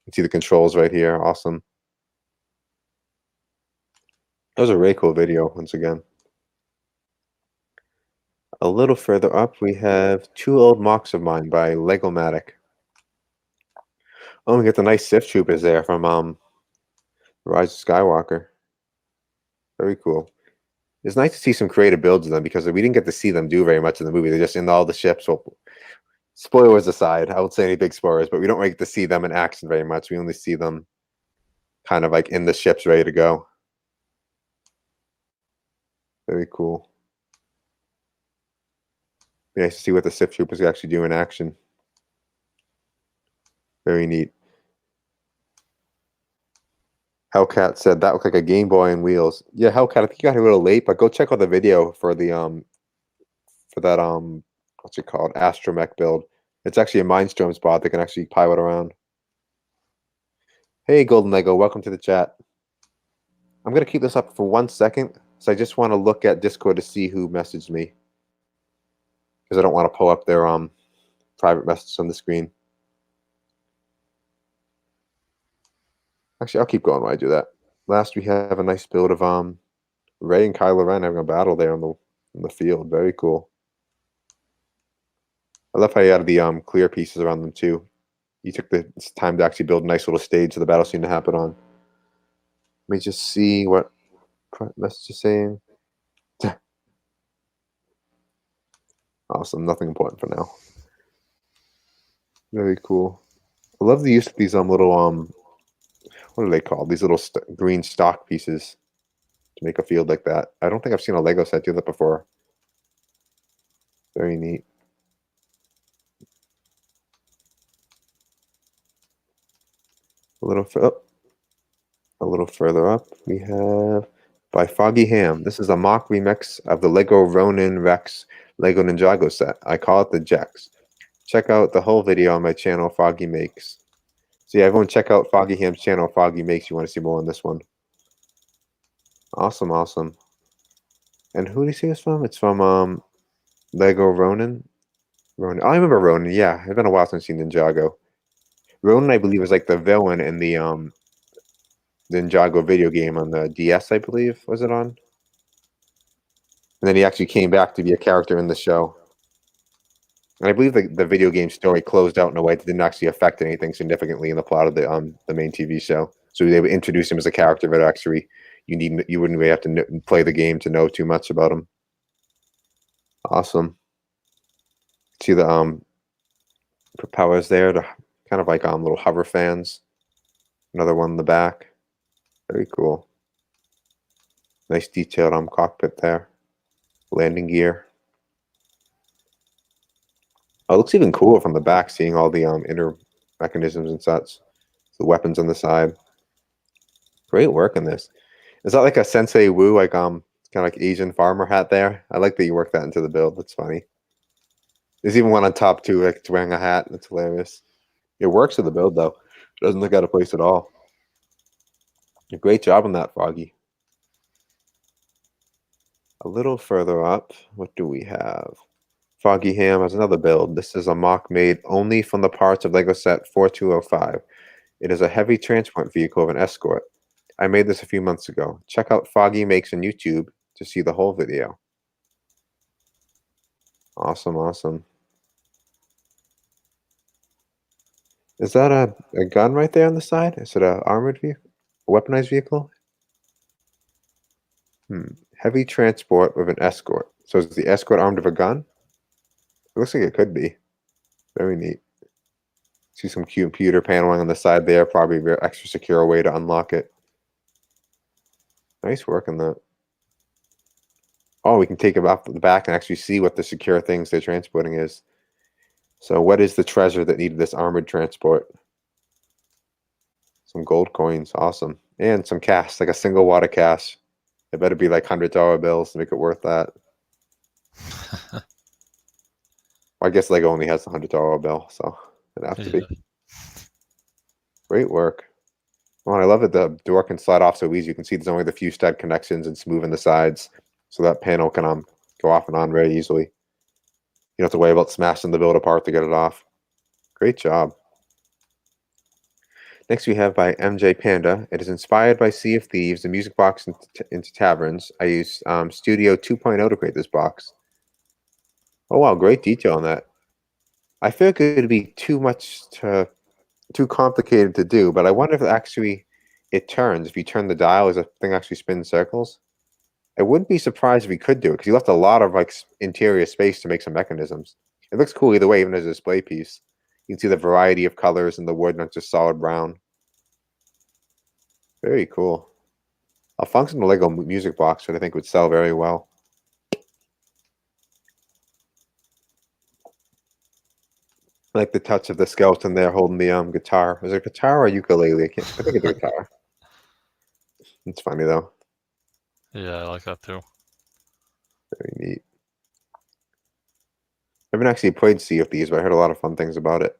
can see the controls right here. Awesome. That was a really cool video, once again. A little further up, we have 2 old MOCs of mine by Legomatic. Oh, we got the nice Sith Troopers there from Rise of Skywalker. Very cool. It's nice to see some creative builds of them because we didn't get to see them do very much in the movie. They're just in all the ships. Well, spoilers aside, I won't say any big spoilers, but we don't really get to see them in action very much. We only see them kind of like in the ships ready to go. Very cool. Be nice to see what the Sith Troopers actually do in action. Very neat. Hellcat said that looked like a Game Boy on wheels. Yeah, Hellcat, I think you got here a little late, but go check out the video for the for that what's it called? Astromech build. It's actually a Mindstorm spot that can actually pilot around. Hey Golden Lego, welcome to the chat. I'm gonna keep this up for 1 second, so I just want to look at Discord to see who messaged me. Because I don't want to pull up their private messages on the screen. Actually, I'll keep going while I do that. Last, we have a nice build of Rey and Kylo Ren having a battle there on the field. Very cool. I love how you added the clear pieces around them too. You took the time to actually build a nice little stage for the battle scene to happen on. Let me just see what message is saying. Awesome. Nothing important for now. Very cool. I love the use of these little what are they called? These little green stock pieces to make a field like that. I don't think I've seen a Lego set do that before. Very neat. A little further up, we have by Foggy Ham. This is a mock remix of the Lego Ronin Rex Lego Ninjago set. I call it the Jex. Check out the whole video on my channel, Foggy Makes. So yeah, everyone check out Foggy Ham's channel, Foggy Makes. You want to see more on this one. Awesome, awesome. And who do you see this from? It's from Lego Ronin. Ronin. I remember Ronin. Yeah, it's been a while since I've seen Ninjago. Ronin, I believe, was like the villain in the Ninjago video game on the DS, I believe. Was it on? And then he actually came back to be a character in the show. And I believe the video game story closed out in a way that didn't actually affect anything significantly in the plot of the main TV show. So they would introduce him as a character, but actually you wouldn't really have to play the game to know too much about him. Awesome. See the propellers there, to kind of like little hover fans. Another one in the back. Very cool. Nice detailed cockpit there. Landing gear. Oh, it looks even cooler from the back, seeing all the inner mechanisms and such. The weapons on the side. Great work on this. Is that like a Sensei Wu, like kind of like Asian farmer hat there? I like that you worked that into the build. That's funny. There's even one on top too, like it's wearing a hat. That's hilarious. It works with the build though. It doesn't look out of place at all. Great job on that, Foggy. A little further up, what do we have? Foggy Ham has another build. This is a mock made only from the parts of Lego set 4205. It is a heavy transport vehicle of an escort. I made this a few months ago. Check out Foggy Makes on YouTube to see the whole video. Awesome, awesome. Is that a gun right there on the side? Is it an armored vehicle? A weaponized vehicle? Heavy transport with an escort. So is the escort armed with a gun? It looks like it could be. Very neat. See some computer paneling on the side there. Probably a very extra secure way to unlock it. Nice work on that. Oh, we can take it off the back and actually see what the secure things they're transporting is. So what is the treasure that needed this armored transport? Some gold coins. Awesome. And some cash, like a single wad of cash. It better be like $100 bills to make it worth that. Well, I guess Lego only has a $100 bill, so it'd have to be. Great work. Oh, and I love that the door can slide off so easy. You can see there's only the few stud connections and smooth in the sides, so that panel can go off and on very easily. You don't have to worry about smashing the build apart to get it off. Great job. Next we have by MJ Panda. It is inspired by Sea of Thieves, the music box into taverns. I used Studio 2.0 to create this box. Oh wow, great detail on that. I feel like it would be too complicated to do, but I wonder if actually it turns. If you turn the dial, is a thing actually spins circles? I wouldn't be surprised if we could do it, because you left a lot of like interior space to make some mechanisms. It looks cool either way, even as a display piece. You can see the variety of colors in the wood, not just solid brown. Very cool. A functional Lego music box that I think would sell very well. I like the touch of the skeleton there holding the guitar. Is it a guitar or a ukulele? I think it's a guitar. It's funny though. Yeah, I like that too. Very neat. I haven't actually played Sea of Thieves, but I heard a lot of fun things about it.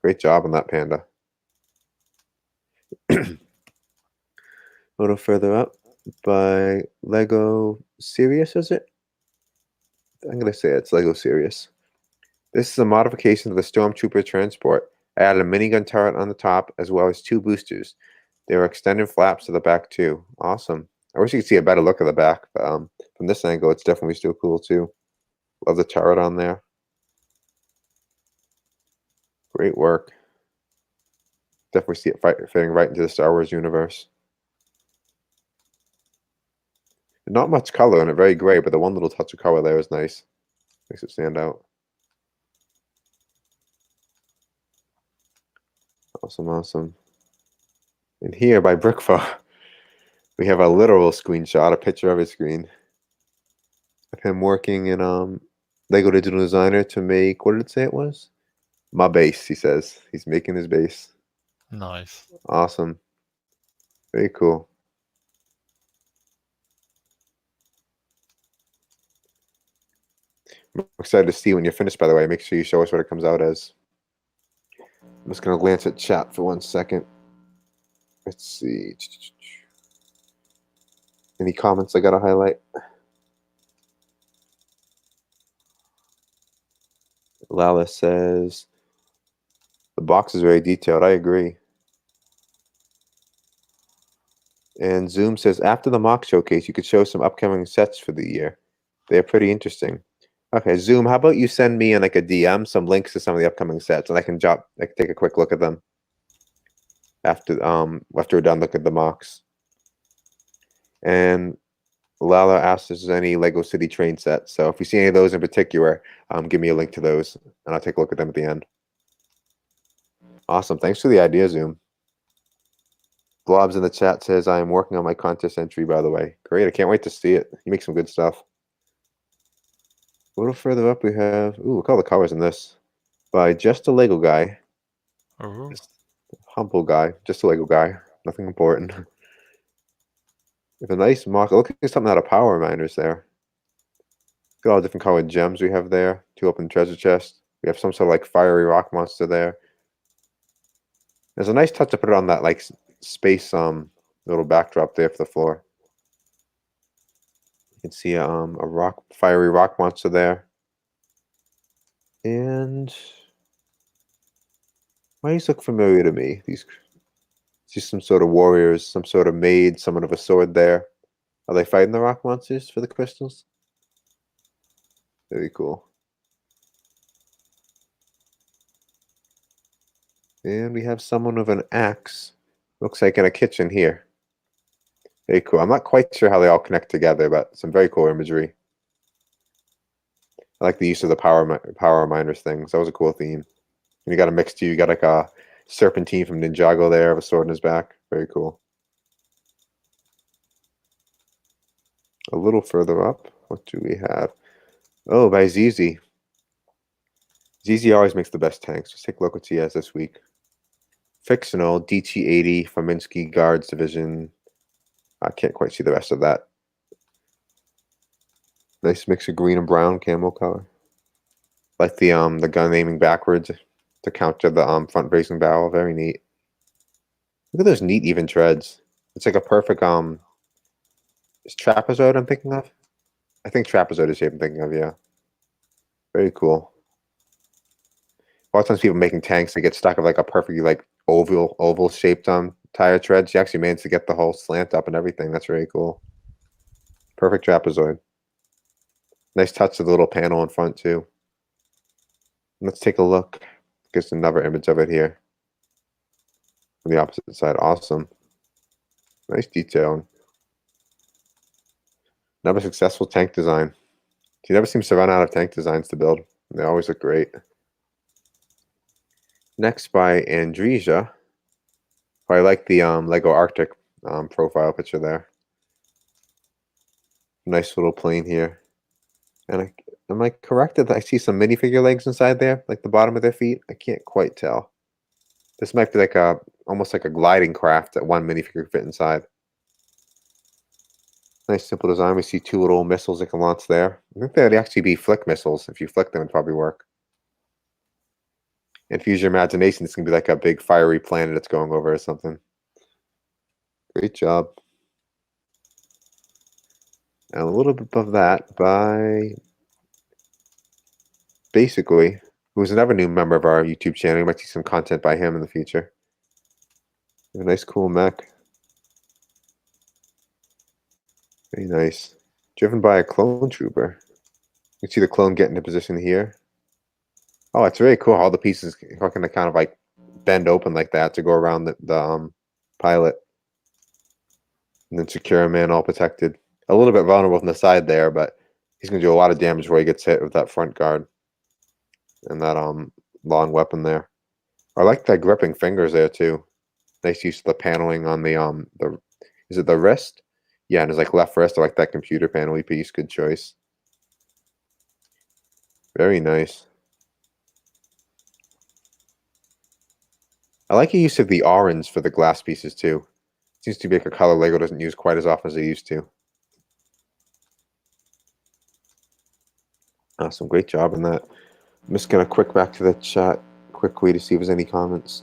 Great job on that, Panda. A little further up by Lego Serious, is it? I'm going to say it's Lego Serious. This is a modification of the Stormtrooper transport. I added a minigun turret on the top as well as 2 boosters. There are extended flaps to the back too. Awesome. I wish you could see a better look of the back, but from this angle, it's definitely still cool too. Love the turret on there. Great work. Definitely see it fitting right into the Star Wars universe. Not much color in it, very gray, but the one little touch of color there is nice. Makes it stand out. Awesome, awesome. And here by Brickfo, we have a literal screenshot, a picture of his screen of him working in Lego digital designer to make, what did it say it was? My base, he says. He's making his base. Nice. Awesome. Very cool. I'm excited to see when you're finished, by the way. Make sure you show us what it comes out as. I'm just going to glance at chat for 1 second. Let's see. Any comments I got to highlight? Lala says, the box is very detailed. I agree. And Zoom says, after the mock showcase, you could show some upcoming sets for the year. They're pretty interesting. Okay, Zoom, how about you send me in like a DM some links to some of the upcoming sets, and I can take a quick look at them after we're done looking at the mocks. And Lala asked if there's any Lego City train sets. So if you see any of those in particular, give me a link to those, and I'll take a look at them at the end. Awesome. Thanks for the idea, Zoom. Blobs in the chat says, I am working on my contest entry, by the way. Great. I can't wait to see it. You make some good stuff. A little further up, we have, ooh, look at all the colors in this. By Just a Lego Guy. Ooh. Humble guy. Just a Lego guy. Nothing important. With a nice mock. Look at something out of Power Miners there. Look at all the different colored gems we have there. 2 open treasure chests. We have some sort of like fiery rock monster there. There's a nice touch to put it on that like space little backdrop there for the floor. You can see a fiery rock monster there. And why these look familiar to me? These just some sort of warriors, some sort of maid, someone of a sword there. Are they fighting the rock monsters for the crystals? Very cool. And we have someone with an axe. Looks like in a kitchen here. Very cool. I'm not quite sure how they all connect together, but some very cool imagery. I like the use of the power miners things. That was a cool theme. And you got a mix too. You got like a serpentine from Ninjago there with a sword in his back. Very cool. A little further up, what do we have? Oh, by ZZ. ZZ always makes the best tanks. Let's take a look what he has this week. Fictional DT80 from Minsky Guards Division. I can't quite see the rest of that. Nice mix of green and brown camo color. Like the gun aiming backwards to counter the front facing barrel. Very neat. Look at those neat even treads. It's like a perfect is trapezoid I'm thinking of? I think trapezoid is the shape I'm thinking of, yeah. Very cool. A lot of times people making tanks, they get stuck with like a perfectly like oval shaped tire treads. You actually managed to get the whole slant up and everything. That's very cool. Perfect trapezoid. Nice touch of the little panel in front too. Let's take a look. Just another image of it here. On the opposite side. Awesome. Nice detail. Another successful tank design. He never seems to run out of tank designs to build. They always look great. Next by Andrea. I like the Lego Arctic profile picture there. Nice little plane here. And am I correct that I see some minifigure legs inside there? Like the bottom of their feet? I can't quite tell. This might be like almost like a gliding craft that one minifigure could fit inside. Nice simple design. We see 2 little missiles that can launch there. I think they'd actually be flick missiles. If you flick them, it'd probably work. And if you use your imagination, it's going to be like a big fiery planet that's going over or something. Great job. And a little bit above that by Basically, who's another new member of our YouTube channel. You might see some content by him in the future. A nice cool mech. Very nice. Driven by a clone trooper. You can see the clone get into position here. Oh, it's very cool. All the pieces are going to kind of like bend open like that to go around the pilot. And then secure him in, all protected. A little bit vulnerable from the side there, but he's going to do a lot of damage where he gets hit with that front guard. And that long weapon there. I like the gripping fingers there too. Nice use of the paneling on the is it the wrist? Yeah, and it's like left wrist. I like that computer panel piece. Good choice. Very nice. I like your use of the orange for the glass pieces too. Seems to be like a color LEGO doesn't use quite as often as they used to. Awesome, great job on that. I'm just gonna quick back to the chat quickly to see if there's any comments.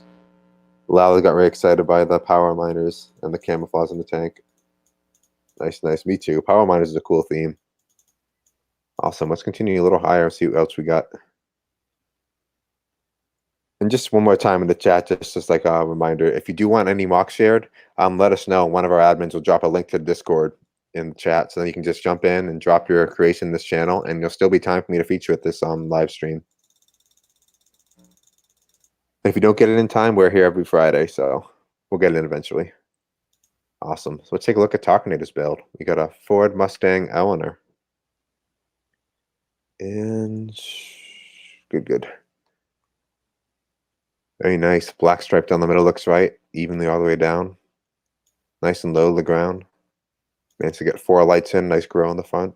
Lala got very excited by the power miners and the camouflage in the tank. Nice, nice. Me too. Power miners is a cool theme. Awesome. Let's continue a little higher and see what else we got. And just one more time in the chat, just like a reminder, if you do want any MOC shared, let us know. One of our admins will drop a link to Discord in the chat, so then you can just jump in and drop your creation in this channel, and there'll still be time for me to feature it this live stream. If you don't get it in time, we're here every Friday, so we'll get it in eventually. Awesome. So let's take a look at Talkinator's build. We got a Ford Mustang Eleanor. And good. Very nice. Black stripe down the middle looks right, evenly all the way down. Nice and low to the ground. Managed to get 4 lights in, nice grill on the front.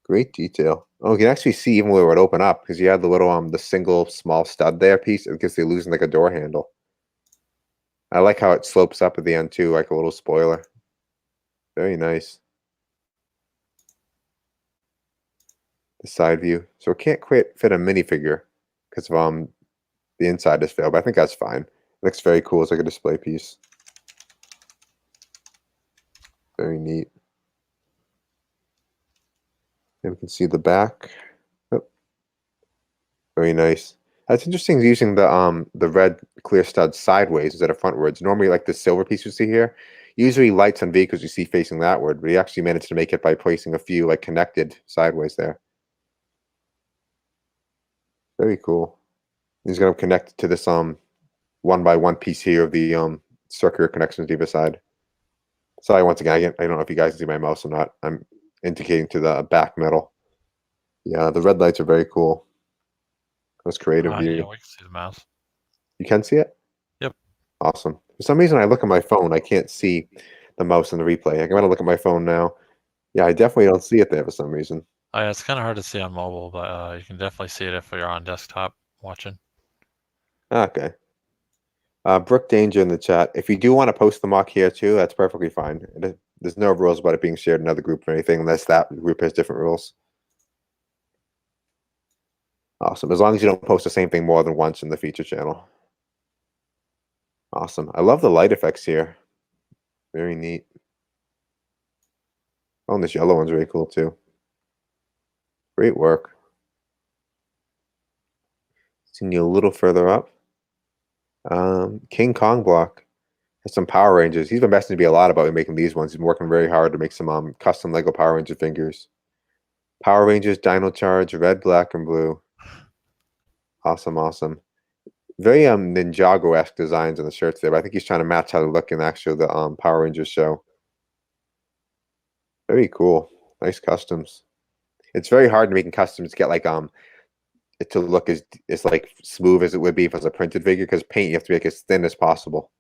Great detail. Oh, you can actually see even where it would open up because you have the little the single small stud there piece. It gives the illusion like a door handle. I like how it slopes up at the end too, like a little spoiler. Very nice. The side view. So it can't quite fit a minifigure because of the inside is failed, but I think that's fine. It looks very cool. It's like a display piece. Very neat. And we can see the back. Oh, very nice. That's interesting using the red clear stud sideways instead of frontwards. Normally, like the silver piece you see here, usually lights on vehicles you see facing thatward, but he actually managed to make it by placing a few like connected sideways there. Very cool. He's gonna connect to this 1x1 piece here of the circular connections to either side. Sorry, once again, I don't know if you guys can see my mouse or not. I'm indicating to the back metal. Yeah, the red lights are very cool. That's creative view. Yeah, we can see the mouse. You can see it? Yep. Awesome. For some reason, I look at my phone. I can't see the mouse in the replay. I'm going to look at my phone now. Yeah, I definitely don't see it there for some reason. Oh, yeah, it's kind of hard to see on mobile, but you can definitely see it if you're on desktop watching. Okay. Brooke Danger in the chat. If you do want to post the MOC here too, that's perfectly fine. There's no rules about it being shared in another group or anything unless that group has different rules. Awesome. As long as you don't post the same thing more than once in the feature channel. Awesome. I love the light effects here. Very neat. Oh, and this yellow one's really cool too. Great work. Seeing you a little further up. King Kong block has some Power Rangers. He's been messing to be a lot about making these ones. He's been working very hard to make some custom Lego Power Ranger figures. Power Rangers, Dino Charge, red, black, and blue. Awesome, awesome. Very Ninjago-esque designs on the shirts there, but I think he's trying to match how they look in actually the Power Rangers show. Very cool. Nice customs. It's very hard to make in customs to get like it to look as like smooth as it would be if it was a printed figure, because paint you have to make as thin as possible.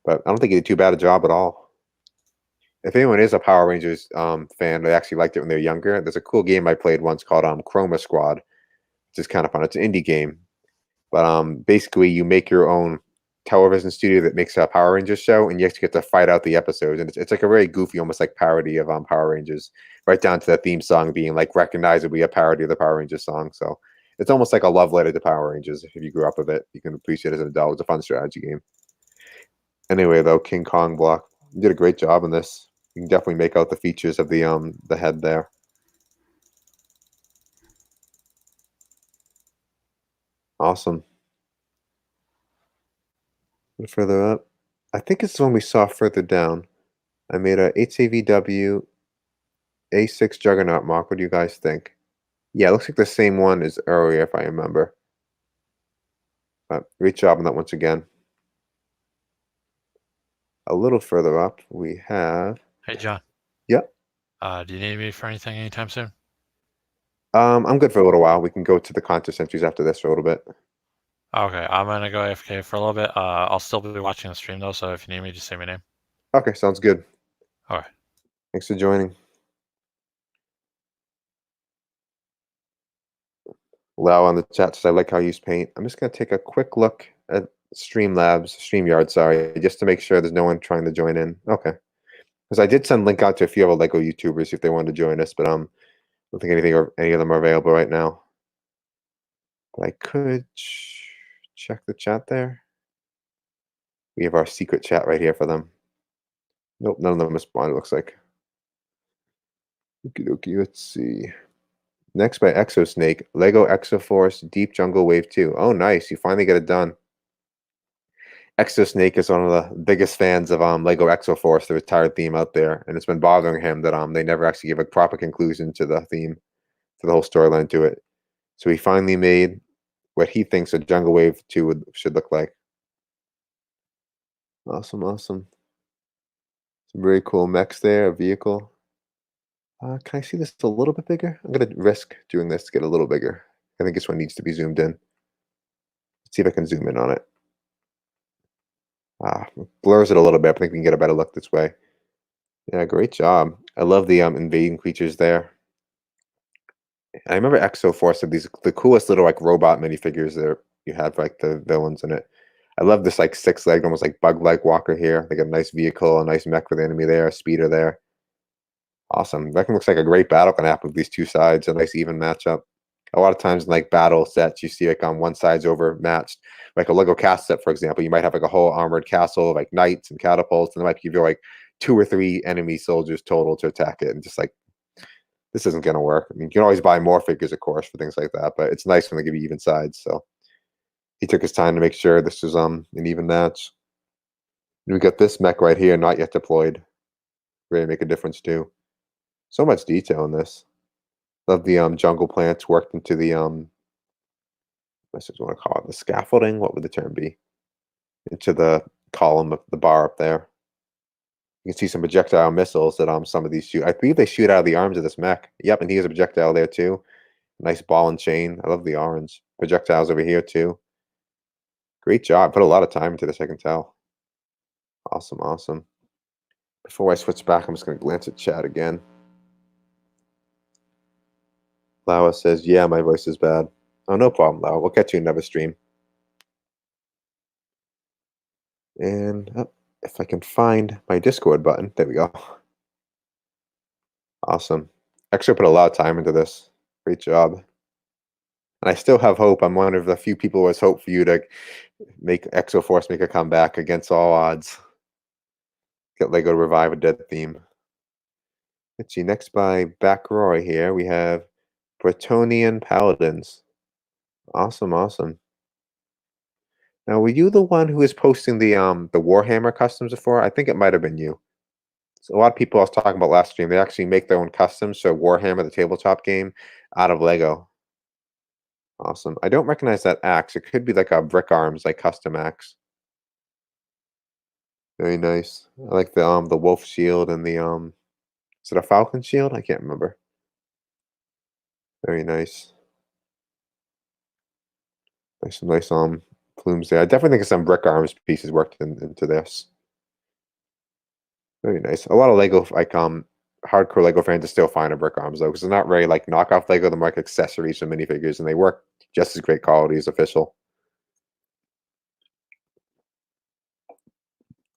But I don't think he did too bad a job at all. If anyone is a Power Rangers fan, they actually liked it when they were younger. There's a cool game I played once called Chroma Squad, which is kind of fun. It's an indie game, but basically you make your own television studio that makes a Power Rangers show, and you actually get to fight out the episodes. And it's like a very goofy, almost like parody of Power Rangers, right down to that theme song being like recognizably a parody of the Power Rangers song. So it's almost like a love letter to Power Rangers. If you grew up with it, you can appreciate it as an adult. It's a fun strategy game. Anyway, though, King Kong block, you did a great job in this. You can definitely make out the features of the head there. Awesome. Further up, I think it's the one we saw further down. I made a HAVW A6 Juggernaut MOC. What do you guys think? Yeah, it looks like the same one as earlier, if I remember. But great job on that once again. A little further up, we have. Hey, John. Yep. Do you need me for anything anytime soon? I'm good for a little while. We can go to the contest entries after this for a little bit. Okay, I'm gonna go AFK for a little bit. I'll still be watching the stream though, so if you need me, just say my name. Okay, sounds good. All right. Thanks for joining. Lau on the chat says, I like how you use paint. I'm just going to take a quick look at StreamYard, sorry, just to make sure there's no one trying to join in. Okay. Because I did send a link out to a few other Lego YouTubers if they wanted to join us, but I don't think any of them are available right now. But I could check the chat there. We have our secret chat right here for them. Nope, none of them responded, looks like. Okie dokie, let's see. Next by Exosnake, Lego Exoforce Deep Jungle Wave 2. Oh, nice. You finally get it done. Exosnake is one of the biggest fans of Lego Exoforce, the retired theme out there, and it's been bothering him that they never actually give a proper conclusion to the theme, to the whole storyline to it. So he finally made what he thinks a Jungle Wave 2 should look like. Awesome, awesome. Some very cool mechs there, a vehicle. Can I see this a little bit bigger? I'm going to risk doing this to get a little bigger. I think this one needs to be zoomed in. Let's see if I can zoom in on it. Blurs it a little bit. I think we can get a better look this way. Yeah, great job. I love the invading creatures there. I remember Exoforce had the coolest little like robot minifigures there you had for like the villains in it. I love this like six-legged, almost like bug-like walker here. They got a nice vehicle, a nice mech for the enemy there, a speeder there. Awesome. That looks like a great battle can happen with these two sides. A nice even matchup. A lot of times in like battle sets, you see like on one side's overmatched. Like a Lego cast set, for example, you might have like a whole armored castle, like knights and catapults, and they might give you like 2 or 3 enemy soldiers total to attack it. And just like, this isn't going to work. I mean, you can always buy more figures, of course, for things like that, but it's nice when they give you even sides. So he took his time to make sure this was an even match. And we got this mech right here, not yet deployed. Really make a difference too. So much detail in this. Love the jungle plants worked into the I just want to call it the scaffolding. What would the term be? Into the column of the bar up there. You can see some projectile missiles that some of these shoot. I believe they shoot out of the arms of this mech. Yep, and he has a projectile there too. Nice ball and chain. I love the orange. Projectiles over here too. Great job. Put a lot of time into this, I can tell. Awesome, awesome. Before I switch back, I'm just going to glance at chat again. Lawa says, yeah, my voice is bad. Oh, no problem, Lawa. We'll catch you in another stream. And if I can find my Discord button. There we go. Awesome. Actually put a lot of time into this. Great job. And I still have hope. I'm one of the few people who has hope for you to make Exoforce make a comeback against all odds. Get Lego to revive a dead theme. Let's see. Next by Backroy here, we have Plutonian Paladins. Awesome, awesome. Now, were you the one who was posting the Warhammer customs before? I think it might have been you. So a lot of people I was talking about last stream, they actually make their own customs. So Warhammer, the tabletop game, out of Lego. Awesome. I don't recognize that axe. It could be like a brick arms, like custom axe. Very nice. I like the wolf shield and the is it a falcon shield? I can't remember. Very nice. Nice plumes there. I definitely think some brick arms pieces worked into this. Very nice. A lot of Lego like hardcore Lego fans are still fine of brick arms though, because they're not very like knockoff Lego. They're more like accessories for minifigures, and they work just as great quality as official.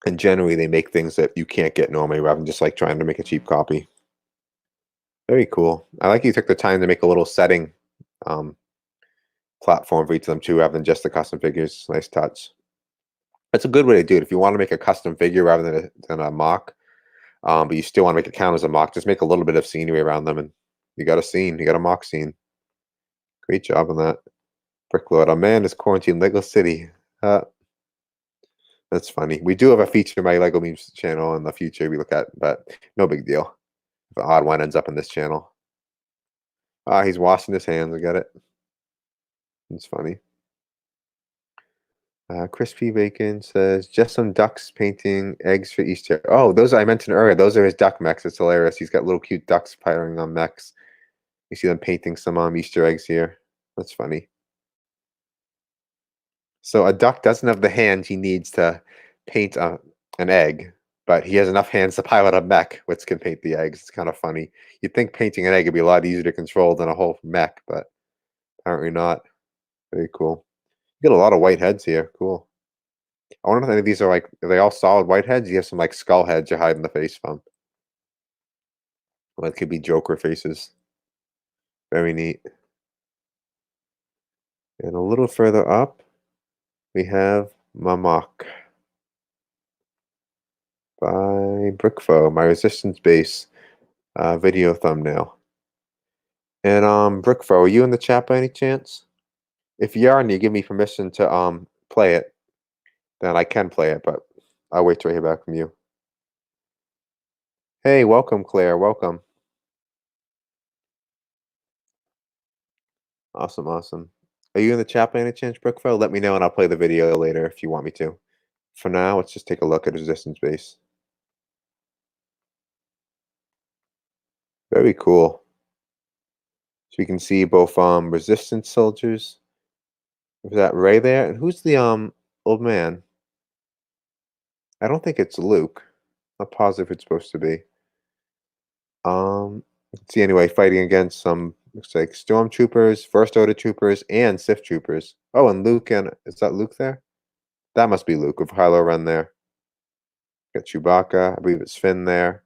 And generally, they make things that you can't get normally, rather than just like trying to make a cheap copy. Very cool. I like you took the time to make a little setting platform for each of them too, rather than just the custom figures. Nice touch. That's a good way to do it. If you want to make a custom figure rather than a mock, but you still want to make it count as a mock, just make a little bit of scenery around them, and you got a scene. You got a mock scene. Great job on that. Bricklord. A man is quarantined Lego City. That's funny. We do have a feature in my Lego Memes channel in the future we look at, but no big deal. If an odd one ends up in this channel. He's washing his hands. I get it. It's funny. Crispy Bacon says, just some ducks painting eggs for Easter. Oh, those I mentioned earlier. Those are his duck mechs. It's hilarious. He's got little cute ducks piling on mechs. You see them painting some Easter eggs here. That's funny. So a duck doesn't have the hands he needs to paint an egg, but he has enough hands to pilot a mech which can paint the eggs. It's kind of funny. You'd think painting an egg would be a lot easier to control than a whole mech, but Apparently not. Very cool. You get a lot of white heads here. Cool. I wonder if any of these are like, are they all solid white heads? You have some like skull heads you're hiding the face from. Well, it could be Joker faces. Very neat. And a little further up, we have MOC by Brickfoe, my resistance base video thumbnail. And Brickfoe, are you in the chat by any chance? If you are and you give me permission to play it, then I can play it, but I'll wait till I hear back from you. Hey, welcome, Claire. Welcome. Awesome, awesome. Are you in the chat by any chance, Brickfoe? Let me know and I'll play the video later if you want me to. For now, let's just take a look at resistance base. Very cool. So we can see both resistance soldiers. Is that Ray there? And who's the old man? I don't think it's Luke. I'm not positive it's supposed to be. Let's see anyway, fighting against some looks like stormtroopers, first order troopers, and Sith troopers. Oh, and Luke and is that Luke there? That must be Luke with Kylo Ren there. Got Chewbacca, I believe it's Finn there.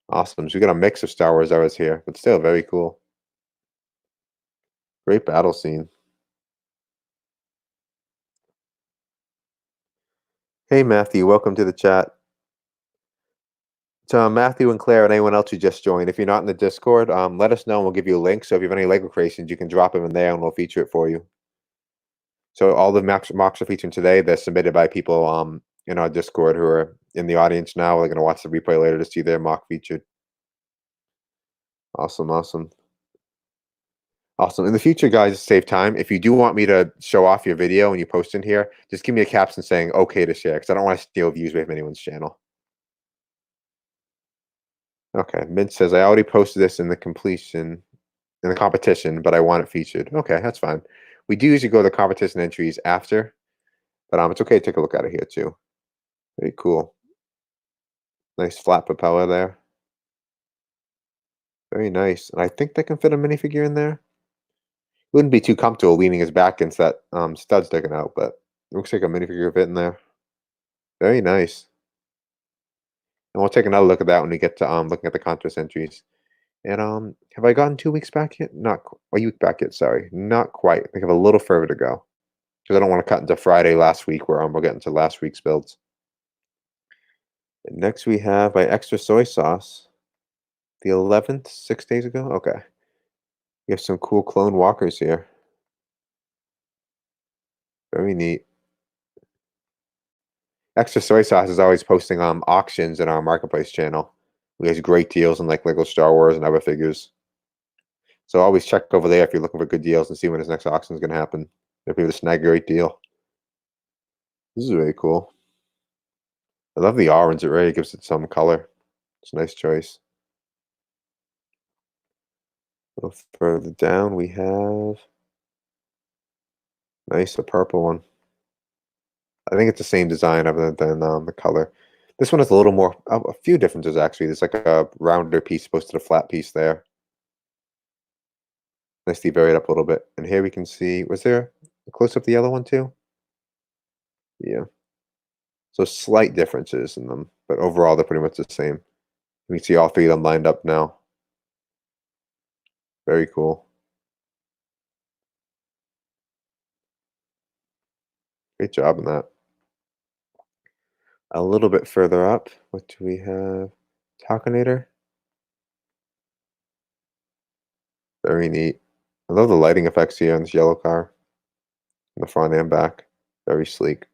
Awesome. So we got a mix of Star Wars eras here, but still very cool. Great battle scene. Hey Matthew, welcome to the chat. So Matthew and Claire and anyone else who just joined, if you're not in the Discord, let us know and we'll give you a link. So if you have any Lego creations, you can drop them in there and we'll feature it for you. So all the MOCs are featuring today, they're submitted by people in our Discord who are in the audience now. They're going to watch the replay later to see their MOC featured. Awesome, awesome. Awesome. In the future, guys, to save time, if you do want me to show off your video and you post in here, just give me a caption saying okay to share because I don't want to steal views away from anyone's channel. Okay, Mintz says, I already posted this in the competition, but I want it featured. Okay, that's fine. We do usually go to the competition entries after, but it's okay to take a look at it here too. Very cool. Nice flat propeller there. Very nice. And I think they can fit a minifigure in there. Wouldn't be too comfortable leaning his back against that stud sticking out, but it looks like a minifigure fit in there. Very nice. And we'll take another look at that when we get to looking at the contest entries. And have I gotten 2 weeks back yet? Not a week back yet, sorry. Not quite. I think I have a little further to go. Because I don't want to cut into Friday last week where we'll get into last week's builds. And next we have by Extra Soy Sauce. The 11th, 6 days ago? Okay. We have some cool clone walkers here. Very neat. Extra Soy Sauce is always posting auctions in our marketplace channel. We have great deals on like Lego Star Wars and other figures. So always check over there if you're looking for good deals and see when his next auction is going to happen. If you have to snag a great deal. This is very cool. I love the orange. It really gives it some color. It's a nice choice. A little further down, we have nice, a purple one. I think it's the same design other than the color. This one has a little more, a few differences actually. There's like a rounder piece opposed to the flat piece there. Nicely varied up a little bit. And here we can see, was there a close up the yellow one too? Yeah. So slight differences in them, but overall they're pretty much the same. You can see all three of them lined up now. Very cool. Great job on that. A little bit further up, what do we have? Talkinator. Very neat. I love the lighting effects here on this yellow car. In the front and back. Very sleek.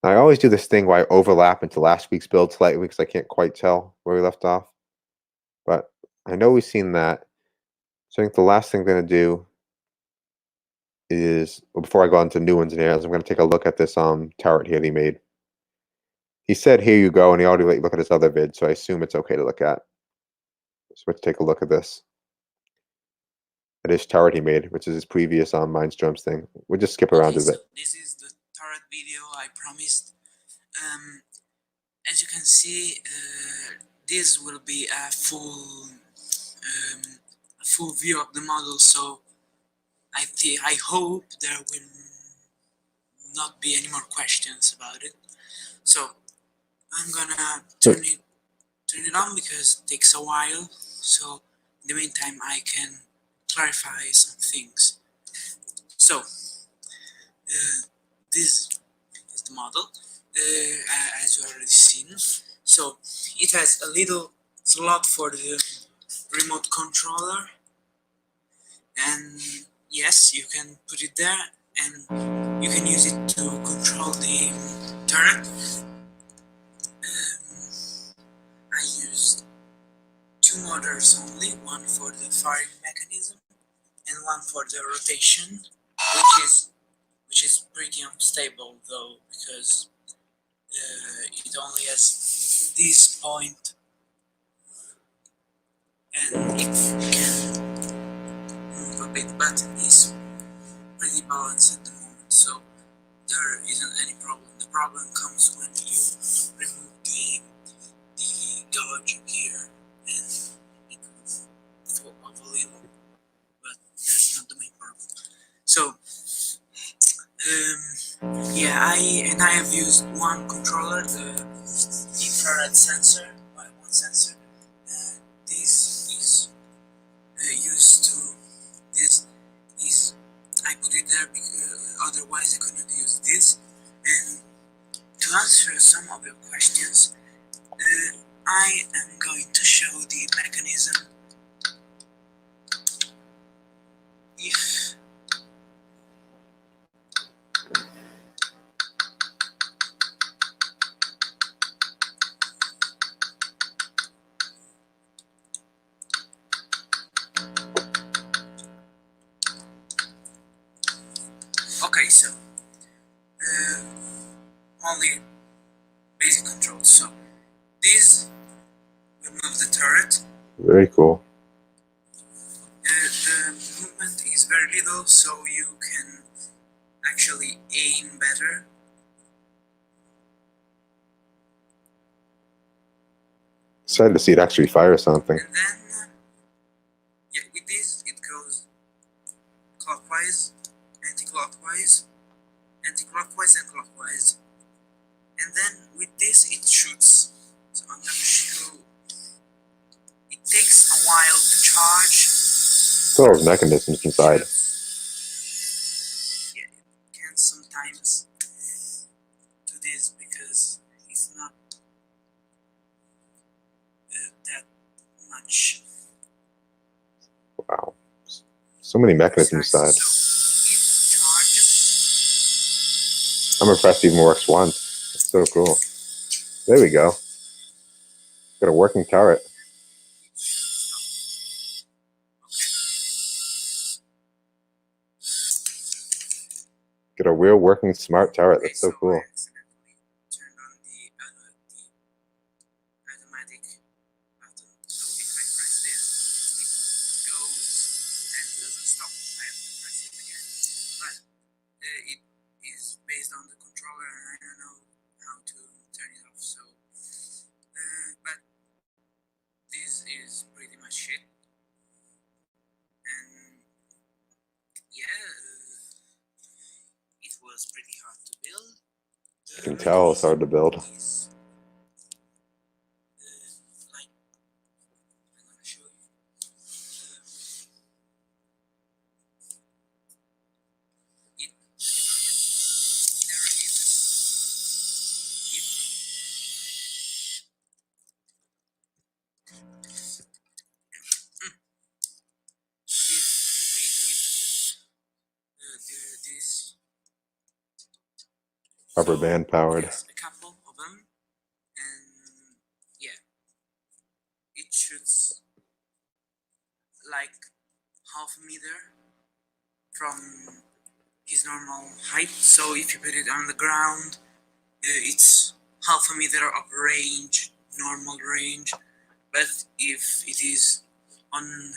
Now, I always do this thing where I overlap into last week's build slightly because I can't quite tell where we left off. But I know we've seen that. So I think the last thing I'm going to do is, well, before I go on to new ones in here, is I'm going to take a look at this turret here that he made. He said, here you go, and he already let you look at his other vid, so I assume it's okay to look at. So let's take a look at this. At his turret he made, which is his previous Mindstorms thing. We'll just skip around a bit. This is the turret video I promised. As you can see, this will be a full view of the model. So I hope there will not be any more questions about it. So I'm gonna turn it on because it takes a while. So in the meantime, I can clarify some things. So this is the model, as you already seen. So it has a little slot for the remote controller, and yes, you can put it there, and you can use it to control the turret. I used two motors only, one for the firing mechanism and one for the rotation, which is pretty unstable though, because it only has this point, and it can move a bit, but it's pretty balanced at the moment, so there isn't any problem. The problem comes when you remove the gauge here, and it will fall off a little, but that's not the main problem. So yeah, I have used one controller, the infrared sensor, one sensor. This is used to this. Is I put it there because otherwise I couldn't use this. And to answer some of your questions, I am going to show the mechanism. If okay, so only basic controls. So this will move the turret. Very cool. The movement is very little, so you can actually aim better. Excited to see it actually fire something. And then, yeah, with this it goes clockwise, anti-clockwise, anti-clockwise, and clockwise. And then with this it shoots. So I'm gonna show. It takes a while to charge. Still has mechanisms inside. Yeah, it can sometimes do this because it's not that much. Wow. So many mechanisms inside. So it charges. I'm impressed it even works once. It's so cool. There we go. Got a working turret. Got a real working smart turret. That's so cool. I accidentally turned on the automatic button. So if I press this, it goes and doesn't stop. I have to press it again. But it is based on the controller, and I don't know how to turn it off. So, but this is pretty much it. And yeah, it was pretty hard to build. You can tell it's hard to build. Like, I'm gonna show you. There it is. This Rubber band powered. yes, a couple of them, and yeah, it shoots like half a meter from his normal height. So if you put it on the ground, it's half a meter of range, normal range. But if it is on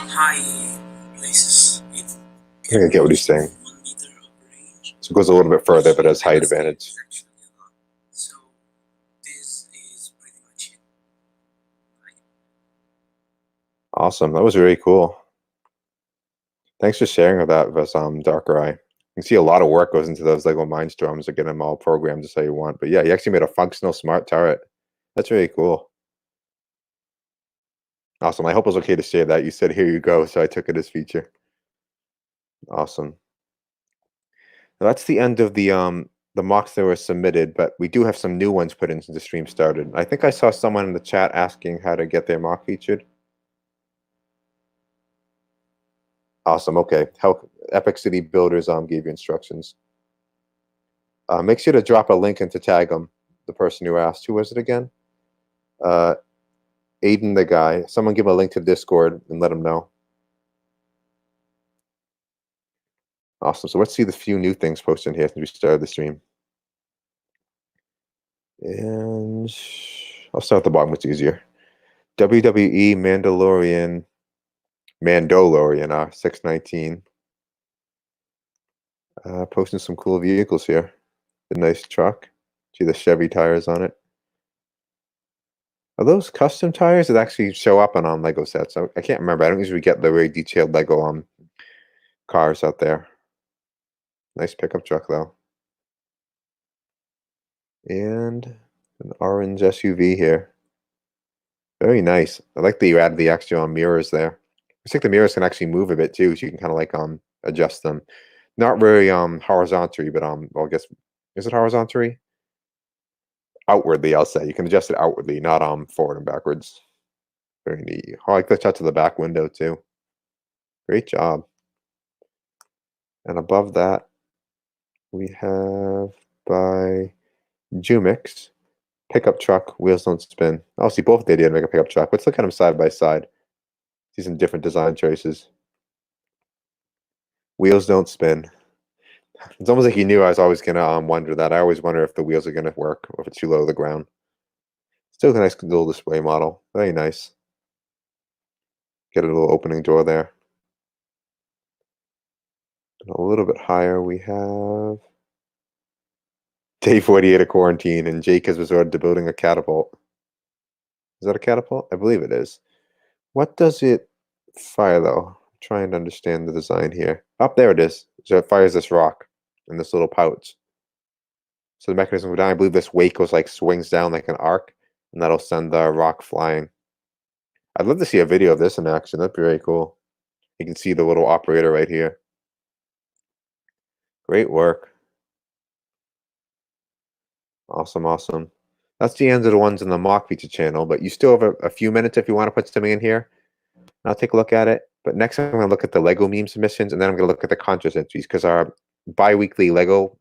high places, I get what he's saying. 1 meter of range. So it goes a little bit further, but has height advantage. Actually a lot. So this is pretty much it. Awesome. That was very cool. Thanks for sharing with that, Darker Eye. You can see a lot of work goes into those Lego Mindstorms to get them all programmed just how you want. But yeah, you actually made a functional smart turret. That's really cool. Awesome. I hope it was okay to share that. You said, here you go, so I took it as feature. Awesome. Now, that's the end of the mocks that were submitted, but we do have some new ones put in since the stream started. I think I saw someone in the chat asking how to get their mock featured. Awesome. Okay. Help Epic City Builders gave you instructions. Make sure to drop a link and to tag them. The person who asked, who was it again? Aiden, the guy. Someone give him a link to Discord and let him know. Awesome. So let's see the few new things posted in here since we started the stream. And I'll start at the bottom, it's easier. WWE Mandalorian 619. Posting some cool vehicles here. A nice truck. See the Chevy tires on it. Are those custom tires that actually show up on Lego sets? I can't remember. I don't usually get the very detailed Lego cars out there. Nice pickup truck though. And an orange SUV here. Very nice. I like that you added the extra mirrors there. I think the mirrors can actually move a bit too, so you can kind of like adjust them. Not very horizontally, but well, I guess, is it horizontally? Outwardly, I'll say. You can adjust it outwardly, not forward and backwards. Very neat. I like the touch of the back window too. Great job. And above that, we have by Jumix, pickup truck, wheels don't spin. Oh, see, both they did make a pickup truck. Let's look at them side by side. See some different design choices. Wheels don't spin. It's almost like you knew I was always gonna wonder that. I always wonder if the wheels are gonna work or if it's too low to the ground. Still a nice little display model. Very nice. Get a little opening door there. And a little bit higher, we have Day 48 of quarantine, and Jake has resorted to building a catapult. Is that a catapult? I believe it is. What does it fire, though? I'm trying to understand the design here. Up there it is. So it fires this rock in this little pouch. So the mechanism goes down. I believe this wake goes swings down like an arc, and that'll send the rock flying. I'd love to see a video of this in action. That'd be very cool. You can see the little operator right here. Great work. Awesome, awesome. That's the end of the ones in the mock feature channel, but you still have a few minutes if you want to put something in here. I'll take a look at it. But next I'm going to look at the Lego meme submissions, and then I'm going to look at the contest entries, because our bi-weekly Lego,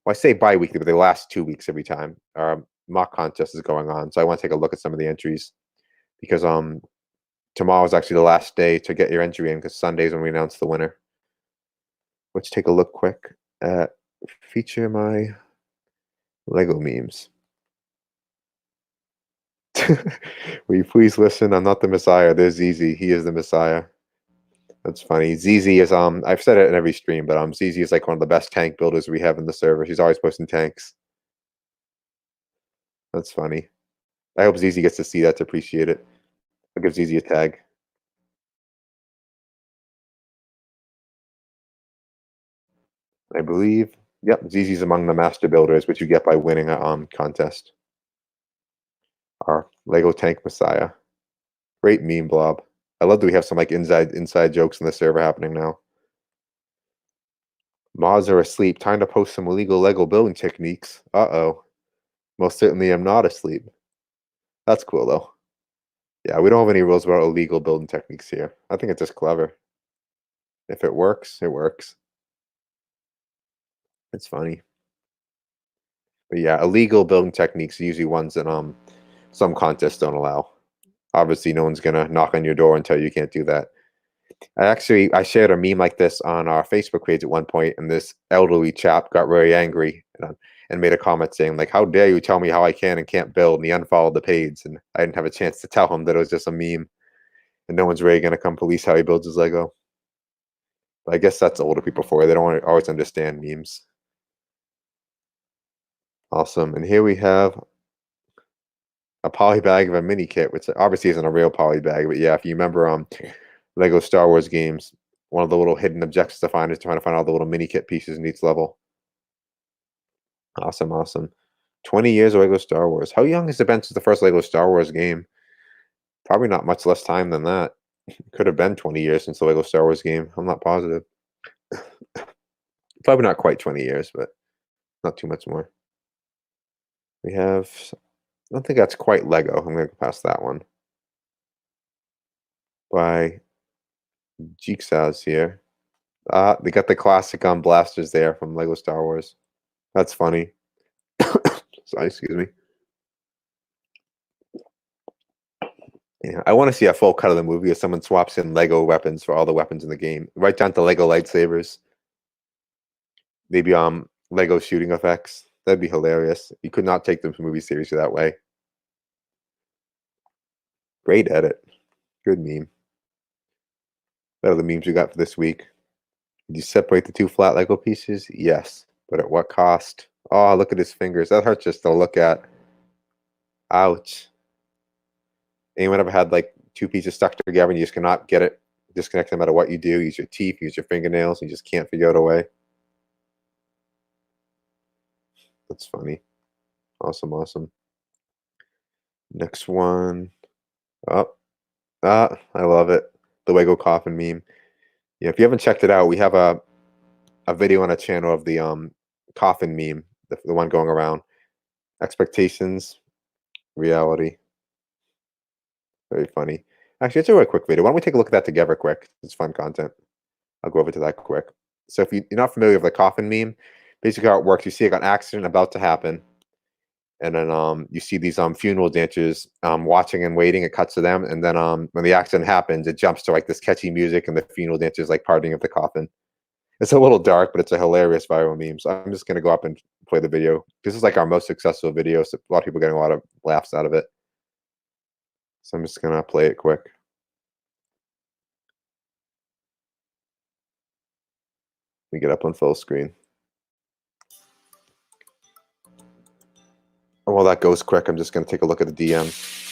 well, I say bi-weekly, but they last 2 weeks every time. Our mock contest is going on, so I want to take a look at some of the entries, because tomorrow is actually the last day to get your entry in, because Sunday's when we announce the winner. Let's take a look quick at feature my Lego memes. Will you please listen? I'm not the Messiah. There's ZZ. He is the Messiah. That's funny. ZZ is I've said it in every stream, but ZZ is like one of the best tank builders we have in the server. She's always posting tanks. That's funny. I hope ZZ gets to see that to appreciate it. I'll give ZZ a tag. I believe, yep, ZZ's among the master builders, which you get by winning a contest. Our Lego Tank Messiah. Great meme blob. I love that we have some inside jokes in the server happening now. Mods are asleep. Time to post some illegal Lego building techniques. Uh-oh. Most certainly am not asleep. That's cool, though. Yeah, we don't have any rules about illegal building techniques here. I think it's just clever. If it works, it works. It's funny. But yeah, illegal building techniques are usually ones that some contests don't allow. Obviously, no one's gonna knock on your door and tell you can't do that. I shared a meme like this on our Facebook page at one point, and this elderly chap got very angry and made a comment saying, like, how dare you tell me how I can and can't build, and he unfollowed the page, and I didn't have a chance to tell him that it was just a meme, and no one's really gonna come police how he builds his Lego. But I guess that's older people for you. They don't always understand memes. Awesome. And here we have a poly bag of a mini kit, which obviously isn't a real poly bag, but yeah, if you remember Lego Star Wars games, one of the little hidden objectives to find is trying to find all the little mini kit pieces in each level. Awesome, awesome. 20 years of Lego Star Wars. How young has it been since the first Lego Star Wars game? Probably not much less time than that. Could have been 20 years since the Lego Star Wars game. I'm not positive. Probably not quite 20 years, but not too much more. We have, I don't think that's quite Lego. I'm going to go past that one. By Jigsaws here. They got the classic blasters there from Lego Star Wars. That's funny. Sorry, excuse me. Yeah, I want to see a full cut of the movie if someone swaps in Lego weapons for all the weapons in the game. Right down to Lego lightsabers. Maybe Lego shooting effects. That'd be hilarious. You could not take the movie seriously that way. Great edit. Good meme. What are the memes we got for this week? Did you separate the two flat Lego pieces? Yes. But at what cost? Oh, look at his fingers. That hurts just to look at. Ouch. Anyone ever had like two pieces stuck together and you just cannot get it disconnect no matter what you do? Use your teeth, use your fingernails, you just can't figure out a way. That's funny. Awesome, awesome. Next one. Oh, I love it. The Lego coffin meme. Yeah, if you haven't checked it out, we have a video on a channel of the coffin meme, the one going around. Expectations, reality. Very funny. Actually, it's a really quick video. Why don't we take a look at that together quick? It's fun content. I'll go over to that quick. So if you're not familiar with the coffin meme, basically how it works, you see like an accident about to happen. And then you see these funeral dancers watching and waiting. It cuts to them. And then when the accident happens, it jumps to like this catchy music and the funeral dancers like partying of the coffin. It's a little dark, but it's a hilarious viral meme. So I'm just going to go up and play the video. This is like our most successful video. So a lot of people are getting a lot of laughs out of it. So I'm just going to play it quick. We get up on full screen. And while that goes quick, I'm just going to take a look at the DMs.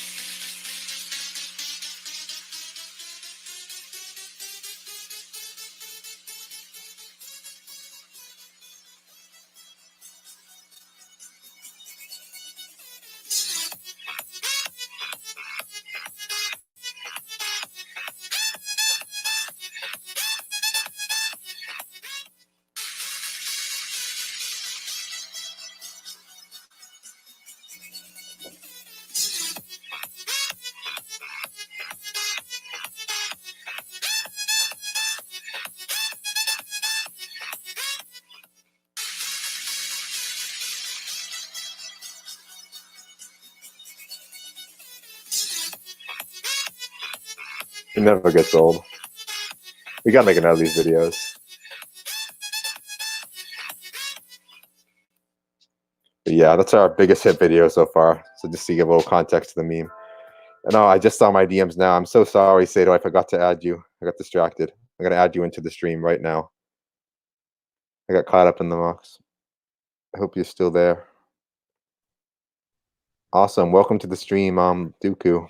It never gets old. We gotta make another of these videos. But yeah, that's our biggest hit video so far. So just to give a little context to the meme. And I just saw my DMs now. I'm so sorry, Sato. I forgot to add you. I got distracted. I'm gonna add you into the stream right now. I got caught up in the MOCs. I hope you're still there. Awesome. Welcome to the stream, Dooku.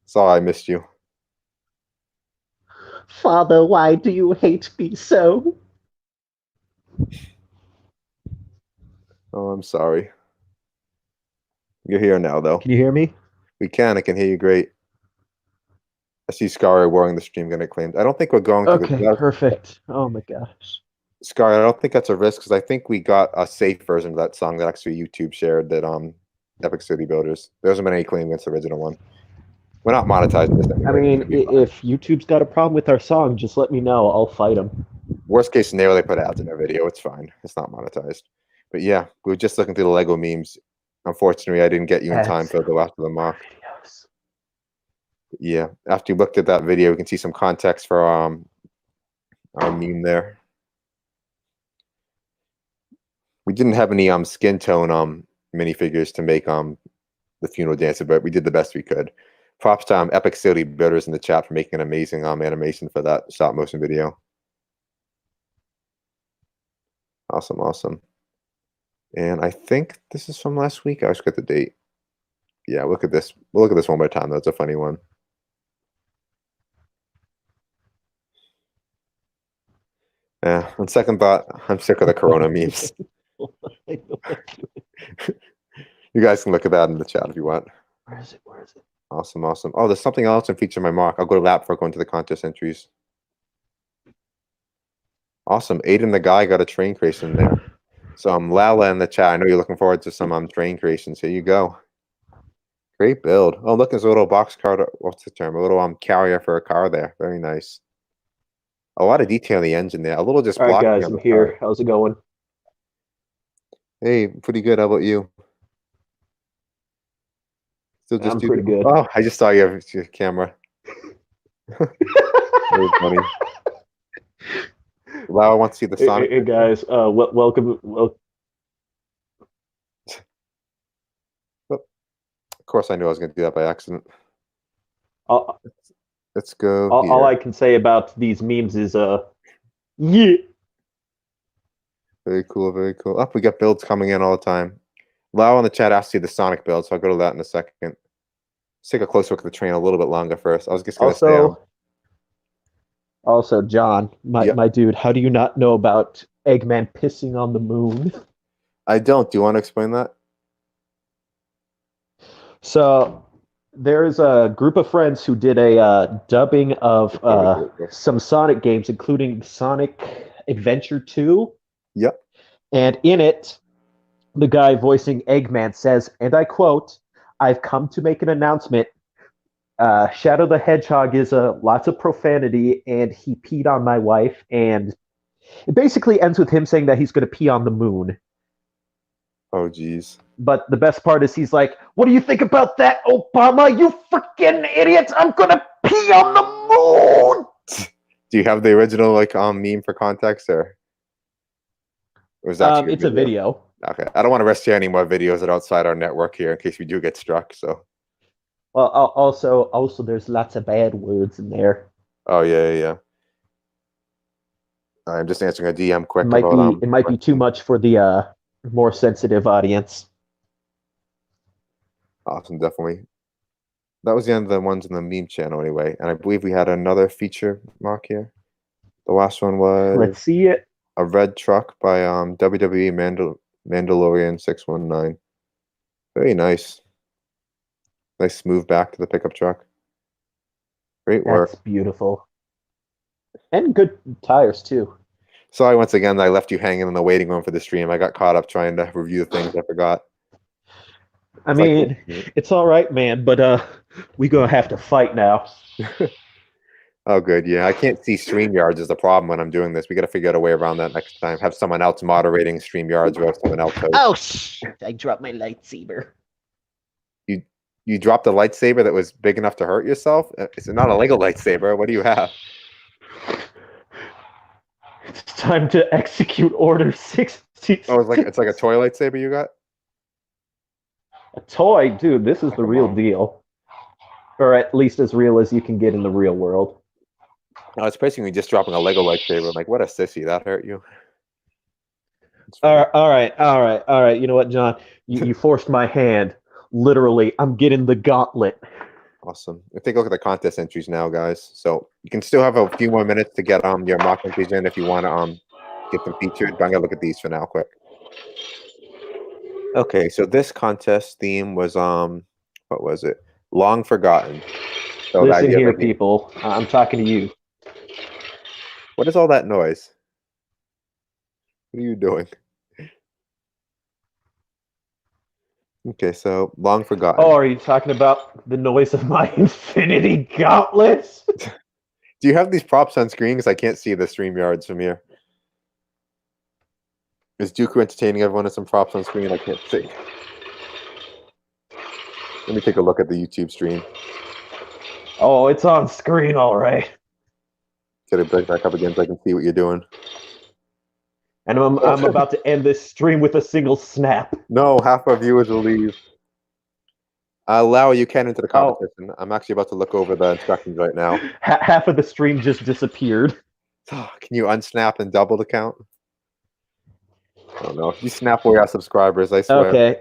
Sorry I missed you. Father, why do you hate me so? Oh, I'm sorry. You're here now, though. Can you hear me? We can. I can hear you great. I see Scar wearing the stream gonna claim. I don't think we're going to. Okay, perfect. Oh my gosh. Scar, I don't think that's a risk because I think we got a safe version of that song that actually YouTube shared that Epic City Builders. There hasn't been any claim against the original one. We're not monetizing this anyway. I mean, if YouTube's got a problem with our song, just let me know. I'll fight them. Worst case scenario, they put ads in their video. It's fine. It's not monetized. But yeah, we were just looking through the Lego memes. Unfortunately, I didn't get you in time for the last of the MOC. Videos. Yeah, after you looked at that video, we can see some context for our meme there. We didn't have any skin tone minifigures to make the funeral dancer, but we did the best we could. Props to Epic City Builders in the chat for making an amazing animation for that stop motion video. Awesome, awesome. And I think this is from last week. I always forget the date. Yeah, look at this. We'll look at this one more time. That's a funny one. Yeah, on second thought, I'm sick of the Corona memes. I know what you- You guys can look at that in the chat if you want. Where is it? Where is it? Awesome, awesome. Oh, there's something else in feature my mark. I'll go to that before going to the contest entries. Awesome. Aiden the guy got a train creation there. So Lala in the chat. I know you're looking forward to some train creations. Here you go. Great build. Oh, look, there's a little box car. What's the term? A little carrier for a car there. Very nice. A lot of detail in the engine there. A little just All right, blocking guys, on I'm the here. car. How's it going? Hey, pretty good. How about you? Still just I'm pretty good. Oh, I just saw your camera. Very funny. Lau wants to see the Sonic. Hey guys, welcome. Of course, I knew I was going to do that by accident. All Let's go here. all I can say about these memes is yeah. Very cool, very cool. Oh, we got builds coming in all the time. Lau in the chat asked you the Sonic build, so I'll go to that in a second. Let's take a close look at the train a little bit longer first. I was just going to say... Also, John, my dude, how do you not know about Eggman pissing on the moon? I don't. Do you want to explain that? So, there's a group of friends who did a dubbing of some Sonic games, including Sonic Adventure 2. Yep. And in it, the guy voicing Eggman says, and I quote, "I've come to make an announcement. Shadow the Hedgehog is lots of profanity, and he peed on my wife." And it basically ends with him saying that he's going to pee on the moon. Oh, geez. But the best part is he's like, "What do you think about that, Obama? You freaking idiots! I'm going to pee on the moon!" Do you have the original meme for context, or was that it's a video? Okay, I don't want to risk sharing any more videos that are outside our network here in case we do get struck. So, well, also, there's lots of bad words in there. Oh yeah. I'm just answering a DM quick. It might be too much for the more sensitive audience. Awesome, definitely. That was the end of the ones in the meme channel anyway, and I believe we had another feature mark here. The last one was Let's see it. A red truck by WWE Mandalorian 619. Very nice. Nice smooth back to the pickup truck. Great work. That's beautiful. And good tires too. Sorry once again that I left you hanging in the waiting room for the stream. I got caught up trying to review the things I forgot. I mean, it's all right, man, but we gonna have to fight now. Oh, good. Yeah, I can't see StreamYards as the problem when I'm doing this. We got to figure out a way around that next time. Have someone else moderating StreamYards or someone else. Oh, I dropped my lightsaber. You dropped a lightsaber that was big enough to hurt yourself? It's not a Lego lightsaber. What do you have? It's time to execute Order 66. Oh, it's like a toy lightsaber you got? A toy? Dude, this is the real deal. Or at least as real as you can get in the real world. No, it's basically just dropping a Lego lightsaber. I'm like, what a sissy. That hurt you? All right. You know what, John? You forced my hand. Literally, I'm getting the gauntlet. Awesome. We'll take a look at the contest entries now, guys. So you can still have a few more minutes to get your mock entries in if you want to get them featured. But I'm gonna look at these for now, quick. Okay, so this contest theme was what was it? Long Forgotten. So listen here, people. I'm talking to you. What is all that noise? What are you doing? Okay, so Long Forgotten. Oh, are you talking about the noise of my Infinity Gauntlets? Do you have these props on screen? Because I can't see the StreamYards from here. Is Dooku entertaining everyone with some props on screen? I can't see. Let me take a look at the YouTube stream. Oh, it's on screen, all right. Get it back up again so I can see what you're doing. And I'm about to end this stream with a single snap. No, half our viewers will leave. Allow you can into the competition. I'm actually about to look over the instructions right now. Half of the stream just disappeared. Can you unsnap and double the count? I don't know. If you snap away our subscribers, I swear. Okay.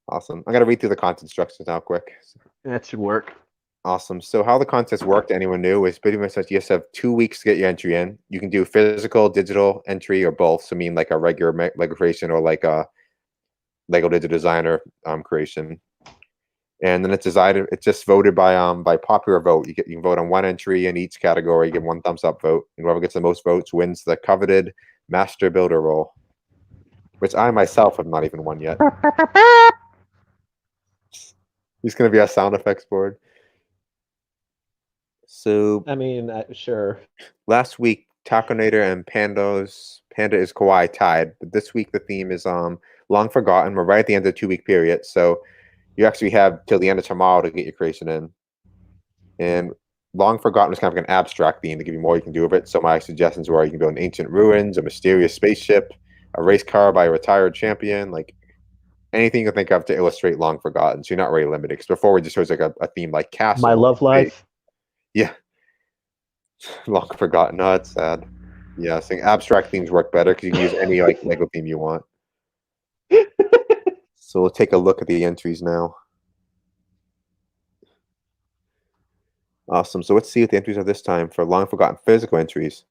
Awesome. I'm gonna read through the content instructions now, quick. That should work. Awesome. So how the contest worked, anyone new, is pretty much that you just have 2 weeks to get your entry in. You can do physical, digital entry, or both. So I mean like a regular Lego creation or like a Lego Digital Designer creation. And then it's decided. It's just voted by popular vote. You can vote on one entry in each category. You get one thumbs up vote, and whoever gets the most votes wins the coveted Master Builder role, which I myself have not even won yet. He's going to be our sound effects board. So I mean, sure. last week, Taconator and Panda is Kawaii tied, but this week the theme is Long Forgotten. We're right at the end of the 2-week period, so you actually have till the end of tomorrow to get your creation in. And Long Forgotten is kind of like an abstract theme to give you more you can do with it. So my suggestions were you can build an ancient ruins, a mysterious spaceship, a race car by a retired champion, like anything you can think of to illustrate Long Forgotten. So you're not really limited. Because before we just chose like a theme like castle. My Love Life. Yeah. Long Forgotten. No, it's sad. Yeah, I think abstract themes work better because you can use any like Lego theme you want. So we'll take a look at the entries now. Awesome. So let's see what the entries are this time for Long Forgotten physical entries.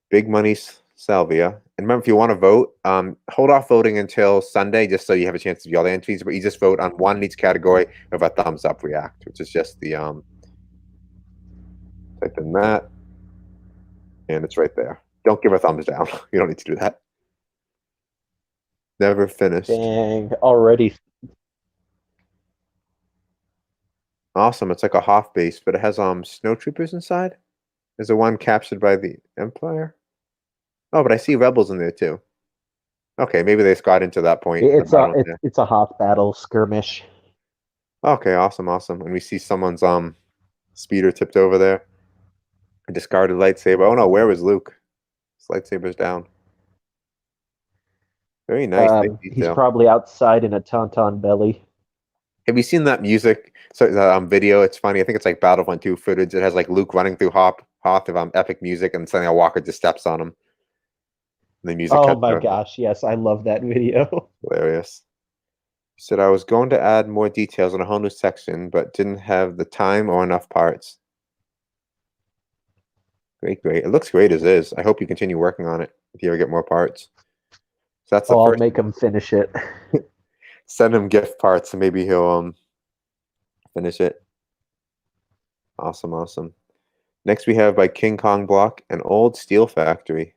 Big Money Salvia. And remember, if you want to vote, hold off voting until Sunday just so you have a chance to view all the entries, but you just vote on one in each category of a thumbs up react, which is just the type in that. And it's right there. Don't give a thumbs down. You don't need to do that. Never finished. Dang, already. Awesome. It's like a Hoth base, but it has snow troopers inside. Is the one captured by the Empire? Oh, but I see rebels in there too. Okay, maybe they just got into that point. It's a Hoth battle skirmish. Okay, awesome. And we see someone's speeder tipped over there. A discarded lightsaber. Oh no, where was Luke? His lightsaber's down. Very nice. He's probably outside in a tauntaun belly. Have you seen that music? So video. It's funny. I think it's like Battlefront 2 footage. It has like Luke running through Hoth of epic music, and suddenly a walker just steps on him. And the music. Oh my gosh! Yes, I love that video. Hilarious. He said I was going to add more details on a whole new section, but didn't have the time or enough parts. Great. It looks great as is. I hope you continue working on it if you ever get more parts. So that's the I'll first. make him finish it. Send him gift parts and maybe he'll finish it. Awesome. Next we have by King Kong Block, an old steel factory.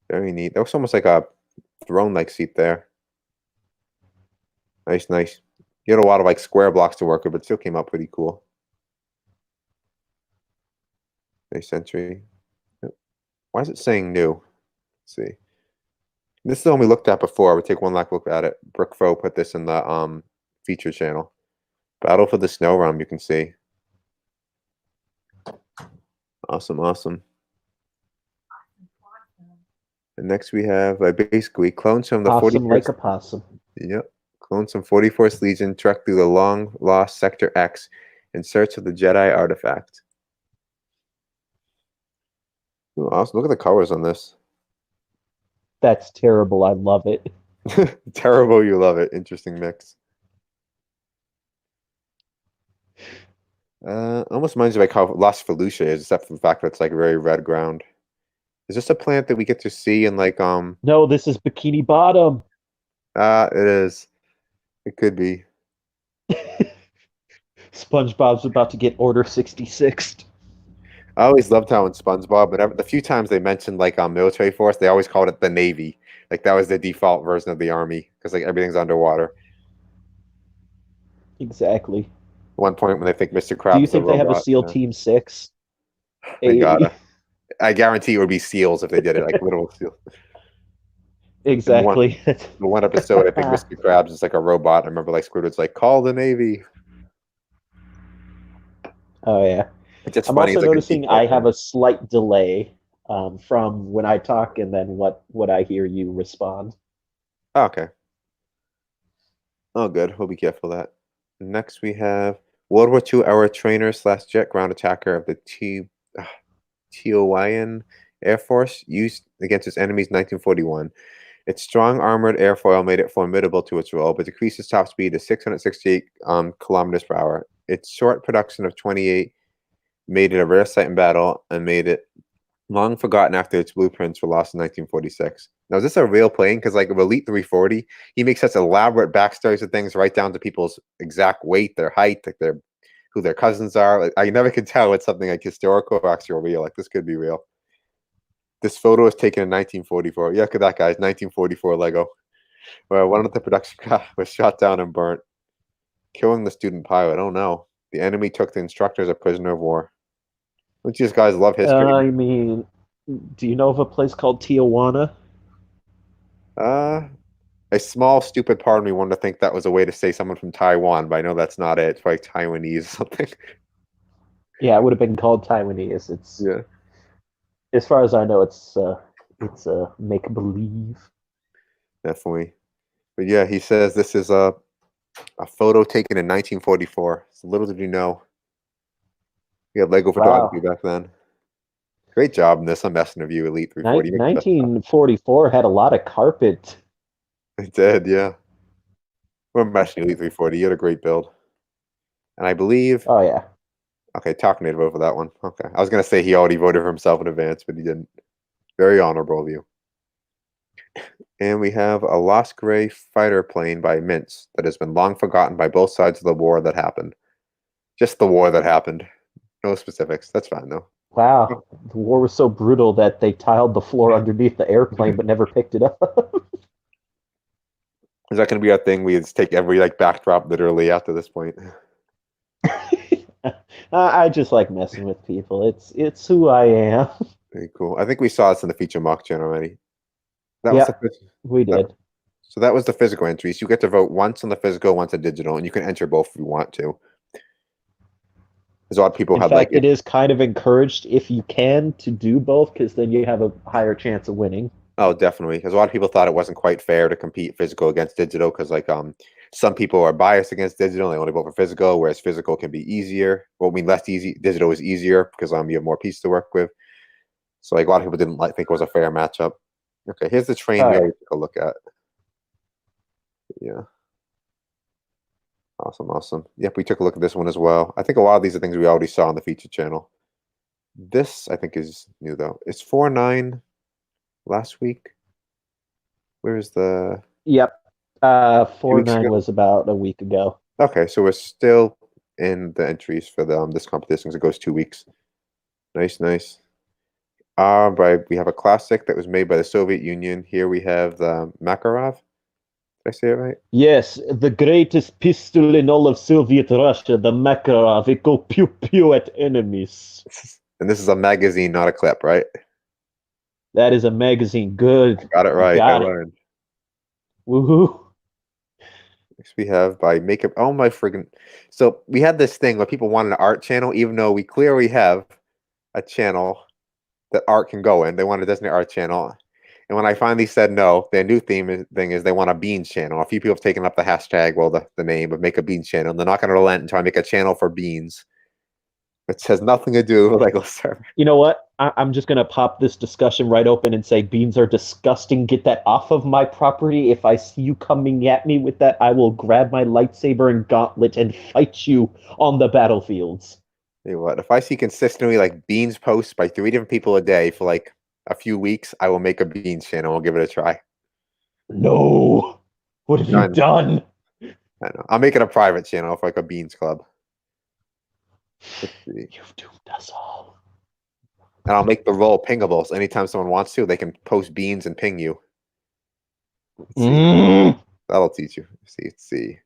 Very neat. That looks almost like a throne-like seat there. Nice. You had a lot of like square blocks to work with, but still came out pretty cool. Nice entry. Why is it saying new? Let's see. This is the one we looked at before. I would take one last look at it. Brookfo put this in the feature channel. Battle for the Snow Realm, you can see. Awesome. And next we have basically clones from the awesome 41st. Like a possum. Yep. Clones from 44th Legion trek through the long lost Sector X in search of the Jedi artifact. Ooh, awesome. Look at the colors on this. That's terrible. I love it. Terrible, you love it. Interesting mix. Almost reminds me like how Lost Felucia is, except for the fact that it's like very red ground. Is this a plant that we get to see in like No, this is Bikini Bottom. It is. It could be. SpongeBob's about to get Order 66. I always loved how in SpongeBob, but the few times they mentioned like military force, they always called it the Navy. Like that was the default version of the Army because like everything's underwater. Exactly. At one point when they think Mr. Krabs, do you think they have a SEAL Team 6? They gotta. I guarantee it would be SEALs if they did it, like literal SEALs. Exactly. The one episode, I think Mr. Krabs is like a robot. I remember like Squidward's like, call the Navy. Oh yeah. It's I'm funny. also It's like noticing I have a slight delay from when I talk and then what I hear you respond. Oh, okay. Oh, good. We'll be careful of that. Next, we have World War II era trainer / jet ground attacker of the Tiowan Air Force used against its enemies in 1941. Its strong armored airfoil made it formidable to its role, but decreased its top speed to 668 kilometers per hour. its short production of 28 made it a rare sight in battle and made it long forgotten after its blueprints were lost in 1946. Now, is this a real plane? Because like Elite 340, he makes such elaborate backstories of things right down to people's exact weight, their height, like who their cousins are. Like, I never can tell it's something like historical or actual real. Like this could be real. This photo was taken in 1944. Yeah, look at that, guys. 1944 Lego. Where one of the production craft was shot down and burnt, killing the student pilot. Oh no. The enemy took the instructor as a prisoner of war. Don't you guys love history? I mean, do you know of a place called Tijuana? A small, stupid part of me wanted to think that was a way to say someone from Taiwan, but I know that's not it. It's probably Taiwanese or something. Yeah, it would have been called Taiwanese. It's Yeah. As far as I know, it's make believe. Definitely. But yeah, he says this is a photo taken in 1944. So little did you know. We had Lego photography back then. Great job in this. I'm messing with you, Elite 340. 1944 had a lot of carpet. It did, yeah. We're messing with Elite 340. You had a great build. And I believe... Oh, yeah. Okay, Talk Native vote for that one. Okay. I was going to say he already voted for himself in advance, but he didn't. Very honorable of you. And we have a Lost Gray fighter plane by Mintz that has been long forgotten by both sides of the war that happened. Just the war that happened. No specifics. That's fine, though. Wow. The war was so brutal that they tiled the floor underneath the airplane but never picked it up. Is that going to be our thing? We just take every backdrop literally after this point. I just like messing with people. It's who I am. Very cool. I think we saw this in the feature MOC channel already. We did. So that was the physical entries. You get to vote once on the physical, once on digital, and you can enter both if you want to. There's a lot of people In fact, it is kind of encouraged if you can to do both, because then you have a higher chance of winning. Oh, definitely. Because a lot of people thought it wasn't quite fair to compete physical against digital, because some people are biased against digital. They only vote for physical, whereas physical can be easier. Well, I mean, less easy. Digital is easier because you have more pieces to work with. So a lot of people didn't think it was a fair matchup. Okay, here's the train we already took a look at. Yeah. Awesome. Yep, we took a look at this one as well. I think a lot of these are things we already saw on the feature channel. This, I think, is new, though. It's 4.9 last week. Where's the... Yep. 4.9 was about a week ago. Okay, so we're still in the entries for this competition because it goes 2 weeks. Nice. We have a classic that was made by the Soviet Union. Here we have the Makarov. Did I say it right? Yes, the greatest pistol in all of Soviet Russia, the Makarov. It go pew-pew at enemies. And this is a magazine, not a clip, right? That is a magazine. Good. Got it right. I learned. Woohoo. Next we have by Makeup. Oh my friggin'. So we had this thing where people wanted an art channel, even though we clearly have a channel that art can go in. They want a Disney art channel. And when I finally said no, their new thing is they want a Beans channel. A few people have taken up the hashtag, well, the name of Make a Beans channel. And they're not going to relent until I make a channel for Beans, which has nothing to do with Lego server. You know what? I'm just going to pop this discussion right open and say beans are disgusting. Get that off of my property. If I see you coming at me with that, I will grab my lightsaber and gauntlet and fight you on the battlefields. Tell you what, if I see consistently Beans posts by 3 different people a day for a few weeks, I will make a Beans channel. We'll give it a try. No. What have you done? I know. I'll make it a private channel for a Beans club. Let's see. You've doomed us all. And I'll make the role pingables. Anytime someone wants to, they can post Beans and ping you. Let's see. That'll teach you. Let's see.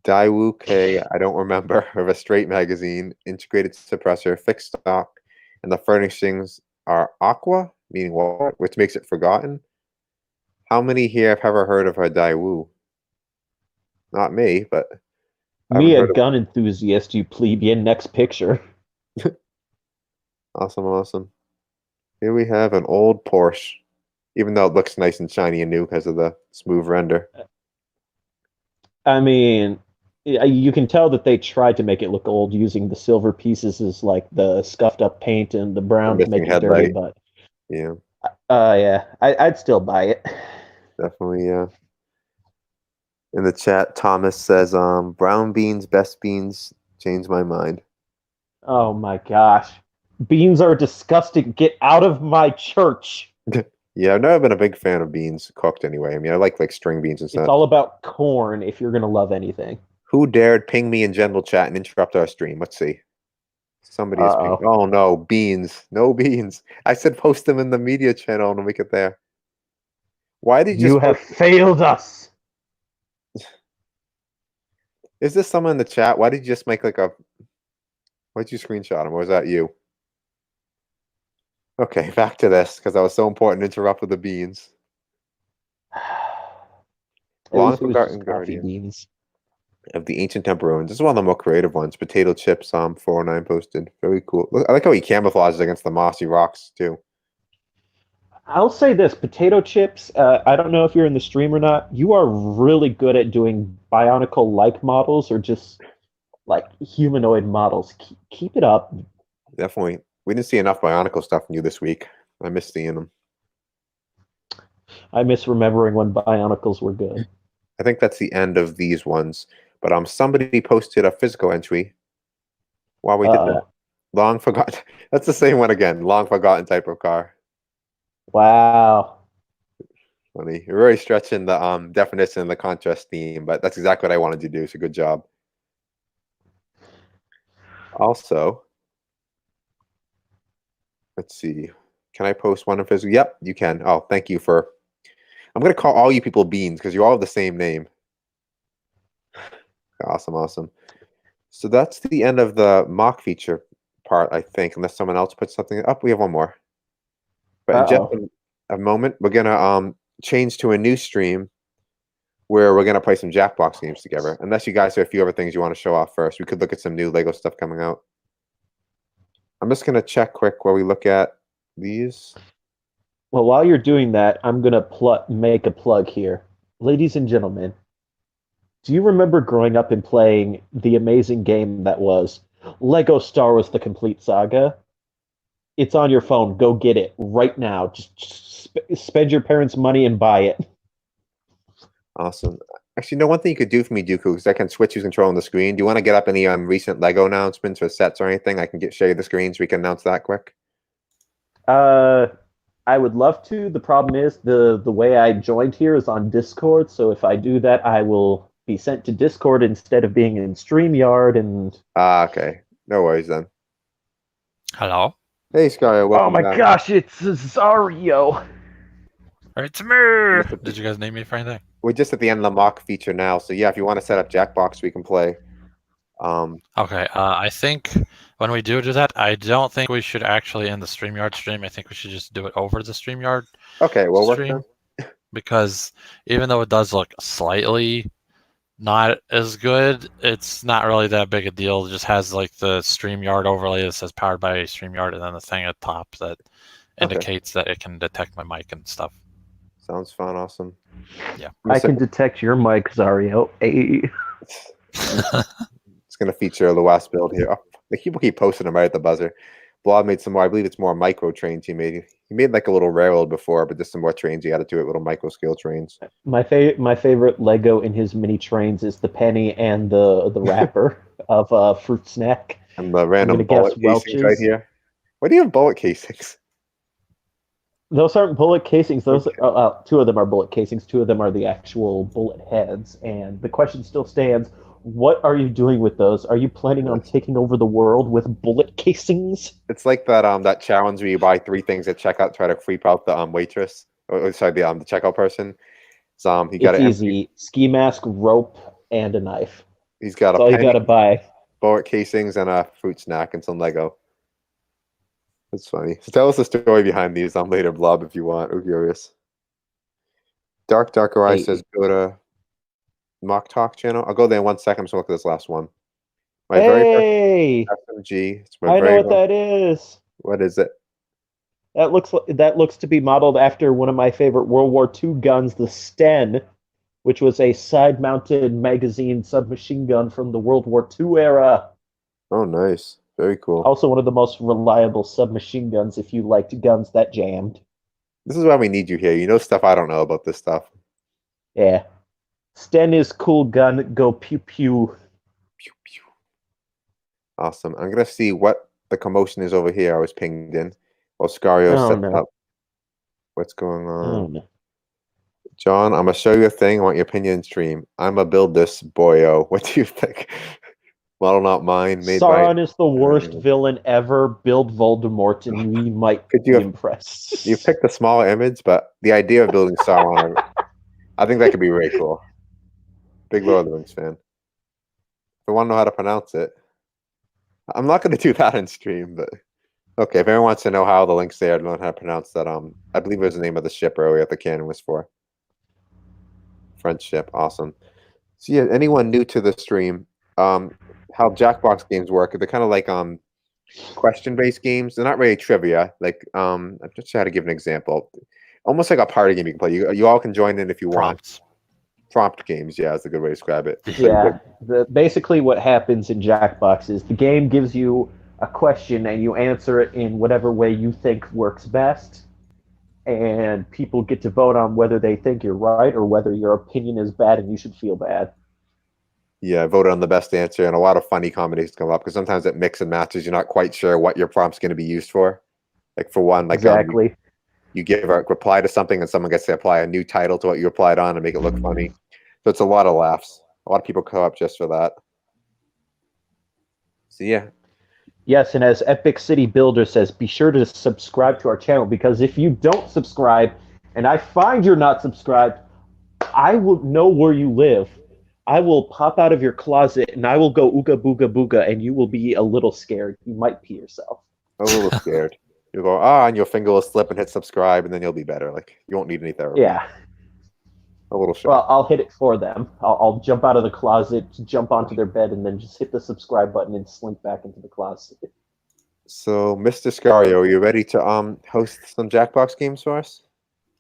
Daewoo K, I don't remember, of a straight magazine, integrated suppressor, fixed stock, and the furnishings are aqua, meaning water, which makes it forgotten. How many here have ever heard of a Daewoo? Not me, but... Me, a gun enthusiast, you plebeian. Next picture. Awesome. Here we have an old Porsche, even though it looks nice and shiny and new because of the smooth render. I mean, you can tell that they tried to make it look old using the silver pieces as the scuffed up paint and the brown to make it dirty, but yeah. Yeah, I'd still buy it. Definitely, yeah. In the chat, Thomas says, brown beans, best beans, Changed my mind. Oh my gosh. Beans are disgusting. Get out of my church. Yeah, I've never been a big fan of beans cooked anyway. I mean, I like string beans and It's stuff. all about corn if you're going to love anything. Who dared ping me in general chat and interrupt our stream? Let's see. Somebody is pinged. Oh no, beans. No beans. I said post them in the media channel and make it there. Why did You have failed us. Is this someone in the chat? Why did you just make like a... Why'd you screenshot him? Or was that you? Okay, back to this, because that was so important to interrupt with the beans. Long Forgotten Guardian beans. of the Ancient Temple Ruins. This is one of the more creative ones. Potato chips, 409 posted. Very cool. Look, I like how he camouflages against the mossy rocks, too. I'll say this, potato chips, I don't know if you're in the stream or not, you are really good at doing Bionicle-like models or just like humanoid models. Keep it up. Definitely. We didn't see enough Bionicle stuff from you this week. I missed seeing them. I miss remembering when Bionicles were good. I think that's the end of these ones. But somebody posted a physical entry while we did that. Long forgotten. That's the same one again. Long forgotten type of car. Wow. Funny. You're really stretching the definition and the contrast theme, but that's exactly what I wanted to do. So good job. Also, let's see. Can I post one in physical? Yep, you can. Oh, thank you for... I'm going to call all you people Beans because you all have the same name. Awesome, awesome. So that's the end of the mock feature part, I think, unless someone else puts something up. We have one more. But in just a moment, we're going to change to a new stream where we're going to play some Jackbox games together. Unless you guys have a few other things you want to show off first. We could look at some new Lego stuff coming out. I'm just going to check quick while we look at these. Well, while you're doing that, I'm going to make a plug here. Ladies and gentlemen, do you remember growing up and playing the amazing game that was Lego Star Wars: The Complete Saga? It's on your phone. Go get it right now. Just spend your parents' money and buy it. Awesome. Actually, one thing you could do for me, Dooku, is I can switch who's controlling the screen. Do you want to get up any recent Lego announcements or sets or anything? I can show you the screen so we can announce that quick. I would love to. The problem is the way I joined here is on Discord, so if I do that, I will be sent to Discord instead of being in StreamYard and... okay. No worries then. Hello? Hey, Sky, welcome Oh my back. gosh, it's Zario! It's me! Did you guys name me for anything? We're just at the end of the mock feature now, so yeah, if you want to set up Jackbox, we can play. Okay, I think when we do that, I don't think we should actually end the StreamYard stream. I think we should just do it over the StreamYard stream. Because even though it does look slightly not as good, it's not really that big a deal. It just has like the StreamYard overlay that says powered by StreamYard and then the thing at the top that indicates that it can detect my mic and stuff. Sounds fun, awesome. Yeah. I can detect your mic, Zario. Hey. It's going to feature the last build here. Oh, people keep posting them right at the buzzer. Blob made some more, I believe it's more micro trains he made. He made like a little railroad before, but just some more trains he added to it, little micro scale trains. My favorite Lego in his mini trains is the penny and the wrapper of fruit snack. And the random bullet casings right here. Why do you have bullet casings? Those aren't bullet casings. Those two of them are bullet casings. Two of them are the actual bullet heads. And the question still stands: what are you doing with those? Are you planning on taking over the world with bullet casings? It's like that challenge where you buy 3 things at checkout, try to creep out the waitress. Or sorry, the checkout person. So he got it's easy. Ski mask, rope, and a knife. He's got That's all you gotta buy. Bullet casings and a fruit snack and some Lego. That's funny. So tell us the story behind these later, Blob, if you want. I'm curious. Darker Eye says go to Mock Talk channel. I'll go there in 1 second. I'm just going to look at this last one. My very first SMG. It's my I know what that is. What is it? That looks to be modeled after one of my favorite World War II guns, the Sten, which was a side-mounted magazine submachine gun from the World War II era. Oh, nice. Very cool. Also one of the most reliable submachine guns if you liked guns that jammed. This is why we need you here. You know stuff I don't know about this stuff. Yeah. Sten is cool gun, go pew pew. Pew pew. Awesome. I'm gonna see what the commotion is over here. I was pinged in while Scario Oh, sets no. up. What's going on? Oh, no. John, I'm gonna show you a thing. I want your opinion in stream. I'm gonna build this boyo. What do you think? Model not mine, made by. Sauron is the worst villain ever. Build Voldemort, and we might Could be you have- impressed. You picked a smaller image, but the idea of building Sauron, I think that could be very cool. Big Lord of the Rings fan. If I want to know how to pronounce it, I'm not going to do that in stream, but okay. If anyone wants to know how, the link's there. I don't know how to pronounce that. I believe it was the name of the ship earlier. The cannon was for French ship. Awesome. So yeah, anyone new to the stream, how Jackbox games work? They're kind of like question-based games. They're not really trivia. Like I'm just trying to give an example. Almost like a party game you can play. You all can join in if you want. Prompt games, yeah, is a good way to describe it. Yeah, basically what happens in Jackbox is the game gives you a question and you answer it in whatever way you think works best, and people get to vote on whether they think you're right or whether your opinion is bad and you should feel bad. Yeah, I voted on the best answer, and a lot of funny combinations come up because sometimes it mix and matches. You're not quite sure what your prompt's going to be used for. Like for one, like Exactly. you give a reply to something, and someone gets to apply a new title to what you replied on and make it look funny. So it's a lot of laughs. A lot of people come up just for that. So yeah. Yes, and as Epic City Builder says, be sure to subscribe to our channel, because if you don't subscribe and I find you're not subscribed, I will know where you live. I will pop out of your closet and I will go ooga booga booga, and you will be a little scared. You might pee yourself. A little scared. You'll go, and your finger will slip and hit subscribe, and then you'll be better. Like, you won't need any therapy. Yeah. A little shock. Well, I'll hit it for them. I'll jump out of the closet, jump onto their bed, and then just hit the subscribe button and slink back into the closet. So, Mr. Scario, are you ready to host some Jackbox games for us?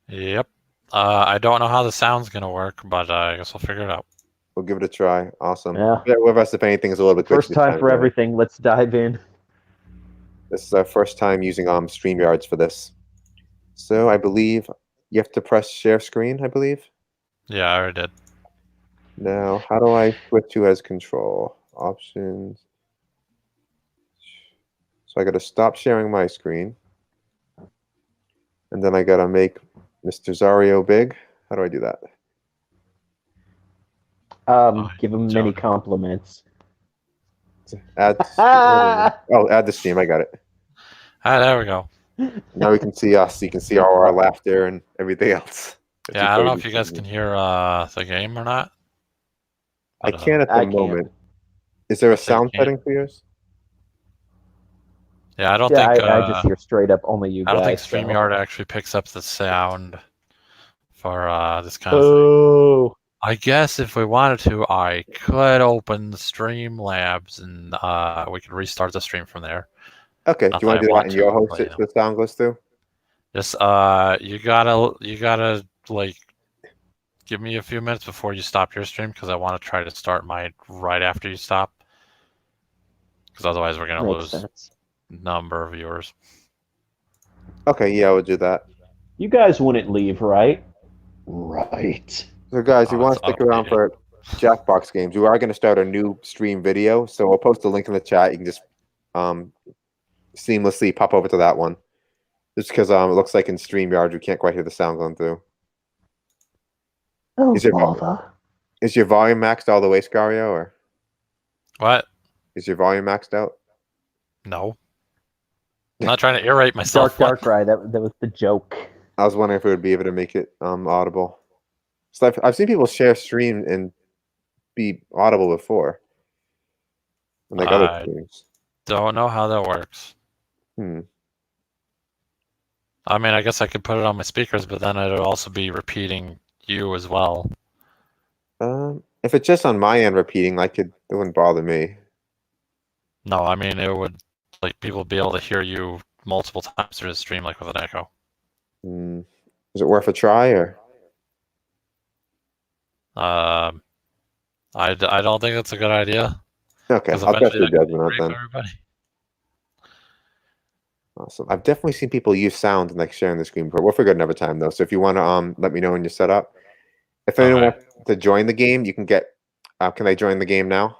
Yep. I don't know how the sound's going to work, but I guess we'll figure it out. We'll give it a try. Awesome. Yeah. Bear with us if anything is a little bit glitchy. First time for everything. Let's dive in. This is our first time using StreamYards for this. So I believe you have to press share screen, I believe. Yeah, I already did. Now, how do I switch you as control? Options. So I got to stop sharing my screen. And then I got to make Mr. Zario big. How do I do that? Give him many compliments. Add the stream. I got it. There we go. Now we can see us. You can see all our laughter and everything else. Yeah, I don't know if you guys can hear the game or not. I can at the moment. Is there a sound setting for yours? Yeah, I don't think. I just hear straight up only you guys. I don't think StreamYard actually picks up the sound for this kind of thing. I guess if we wanted to, I could open the Streamlabs and we could restart the stream from there. Okay, do you want to do that in your host so the sound goes through? Just you gotta like give me a few minutes before you stop your stream, because I want to try to start mine right after you stop, because otherwise we're gonna lose number of viewers. Okay, yeah, we'll do that. You guys wouldn't leave, right? Right. So guys, you want to stick around for Jackbox games. We are going to start a new stream video, so we'll post a link in the chat. You can just seamlessly pop over to that one. Just because it looks like in StreamYard we can't quite hear the sound going through. Oh, is your volume maxed all the way, Scario, or what? Is your volume maxed out? No. I'm not trying to irate myself. Dark Ride. That was the joke. I was wondering if we would be able to make it audible. So I've seen people share stream and be audible before. And like other streams. Don't know how that works. I mean, I guess I could put it on my speakers, but then it'll also be repeating you as well. If it's just on my end repeating, it wouldn't bother me. No, I mean, it would, like, people would be able to hear you multiple times through the stream, like with an echo. Is it worth a try, or? I don't think that's a good idea. Okay, I'll trust your judgment on that. Everybody. Awesome. I've definitely seen people use sound and sharing the screen before. We'll figure it another time though. So if you want to let me know when you're set up. If anyone wants to join the game, you can get. Can they join the game now?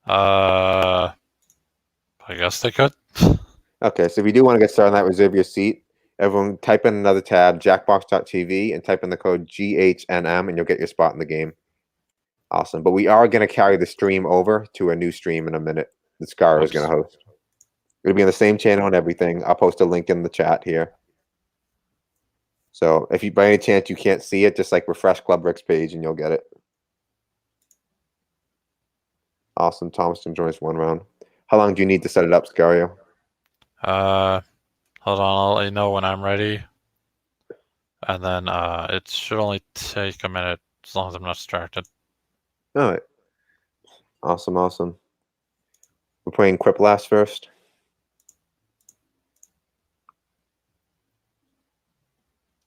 I guess they could. Okay, so if you do want to get started on that, reserve your seat. Everyone type in another tab, jackbox.tv, and type in the code GHNM, and you'll get your spot in the game. Awesome. But we are going to carry the stream over to a new stream in a minute that Scar is going to host. It'll be on the same channel and everything. I'll post a link in the chat here. So if you, by any chance, you can't see it, just like refresh Club Rick's page and you'll get it. Awesome. Thomas can join us one round. How long do you need to set it up, Scario? Hold on, I'll let you know when I'm ready. And then it should only take a minute as long as I'm not distracted. All right. Awesome, awesome. We're playing Quiplash first.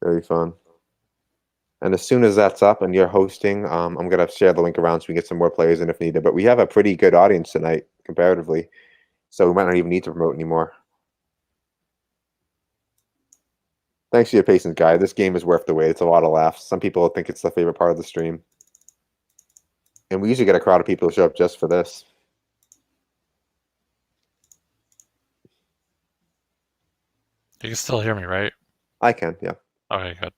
Very fun. And as soon as that's up and you're hosting, I'm going to share the link around so we can get some more players in if needed. But we have a pretty good audience tonight, comparatively. So we might not even need to promote anymore. Thanks for your patience, guy. This game is worth the wait. It's a lot of laughs. Some people think it's the favorite part of the stream. And we usually get a crowd of people who show up just for this. You can still hear me, right? I can, yeah. Okay, good.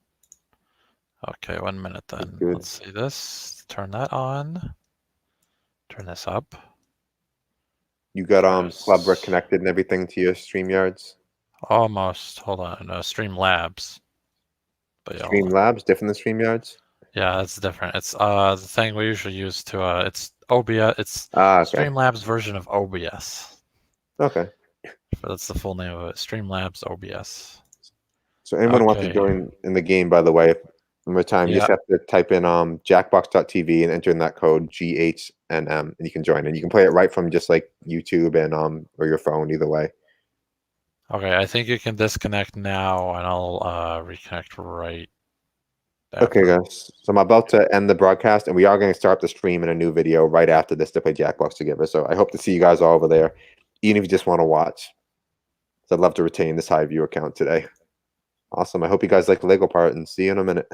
Okay, 1 minute then. Good. Let's see this. Turn that on. Turn this up. You got Club Rick connected and everything to your StreamYards? Almost. Hold on. Streamlabs. But yeah, Streamlabs, different than StreamYards? Yeah, that's different. It's the thing we usually use to it's OBS. It's okay. Streamlabs version of OBS. Okay. That's the full name of it. Streamlabs OBS. So anyone who wants to join in the game, by the way, one more time, you just have to type in jackbox.tv and enter in that code GHNM, and you can join. And you can play it right from just like YouTube and or your phone, either way. Okay, I think you can disconnect now, and I'll reconnect right after. Okay, guys. So I'm about to end the broadcast, and we are going to start the stream in a new video right after this to play Jackbox together. So I hope to see you guys all over there, even if you just want to watch. So I'd love to retain this high view account today. Awesome. I hope you guys like the Lego part, and see you in a minute.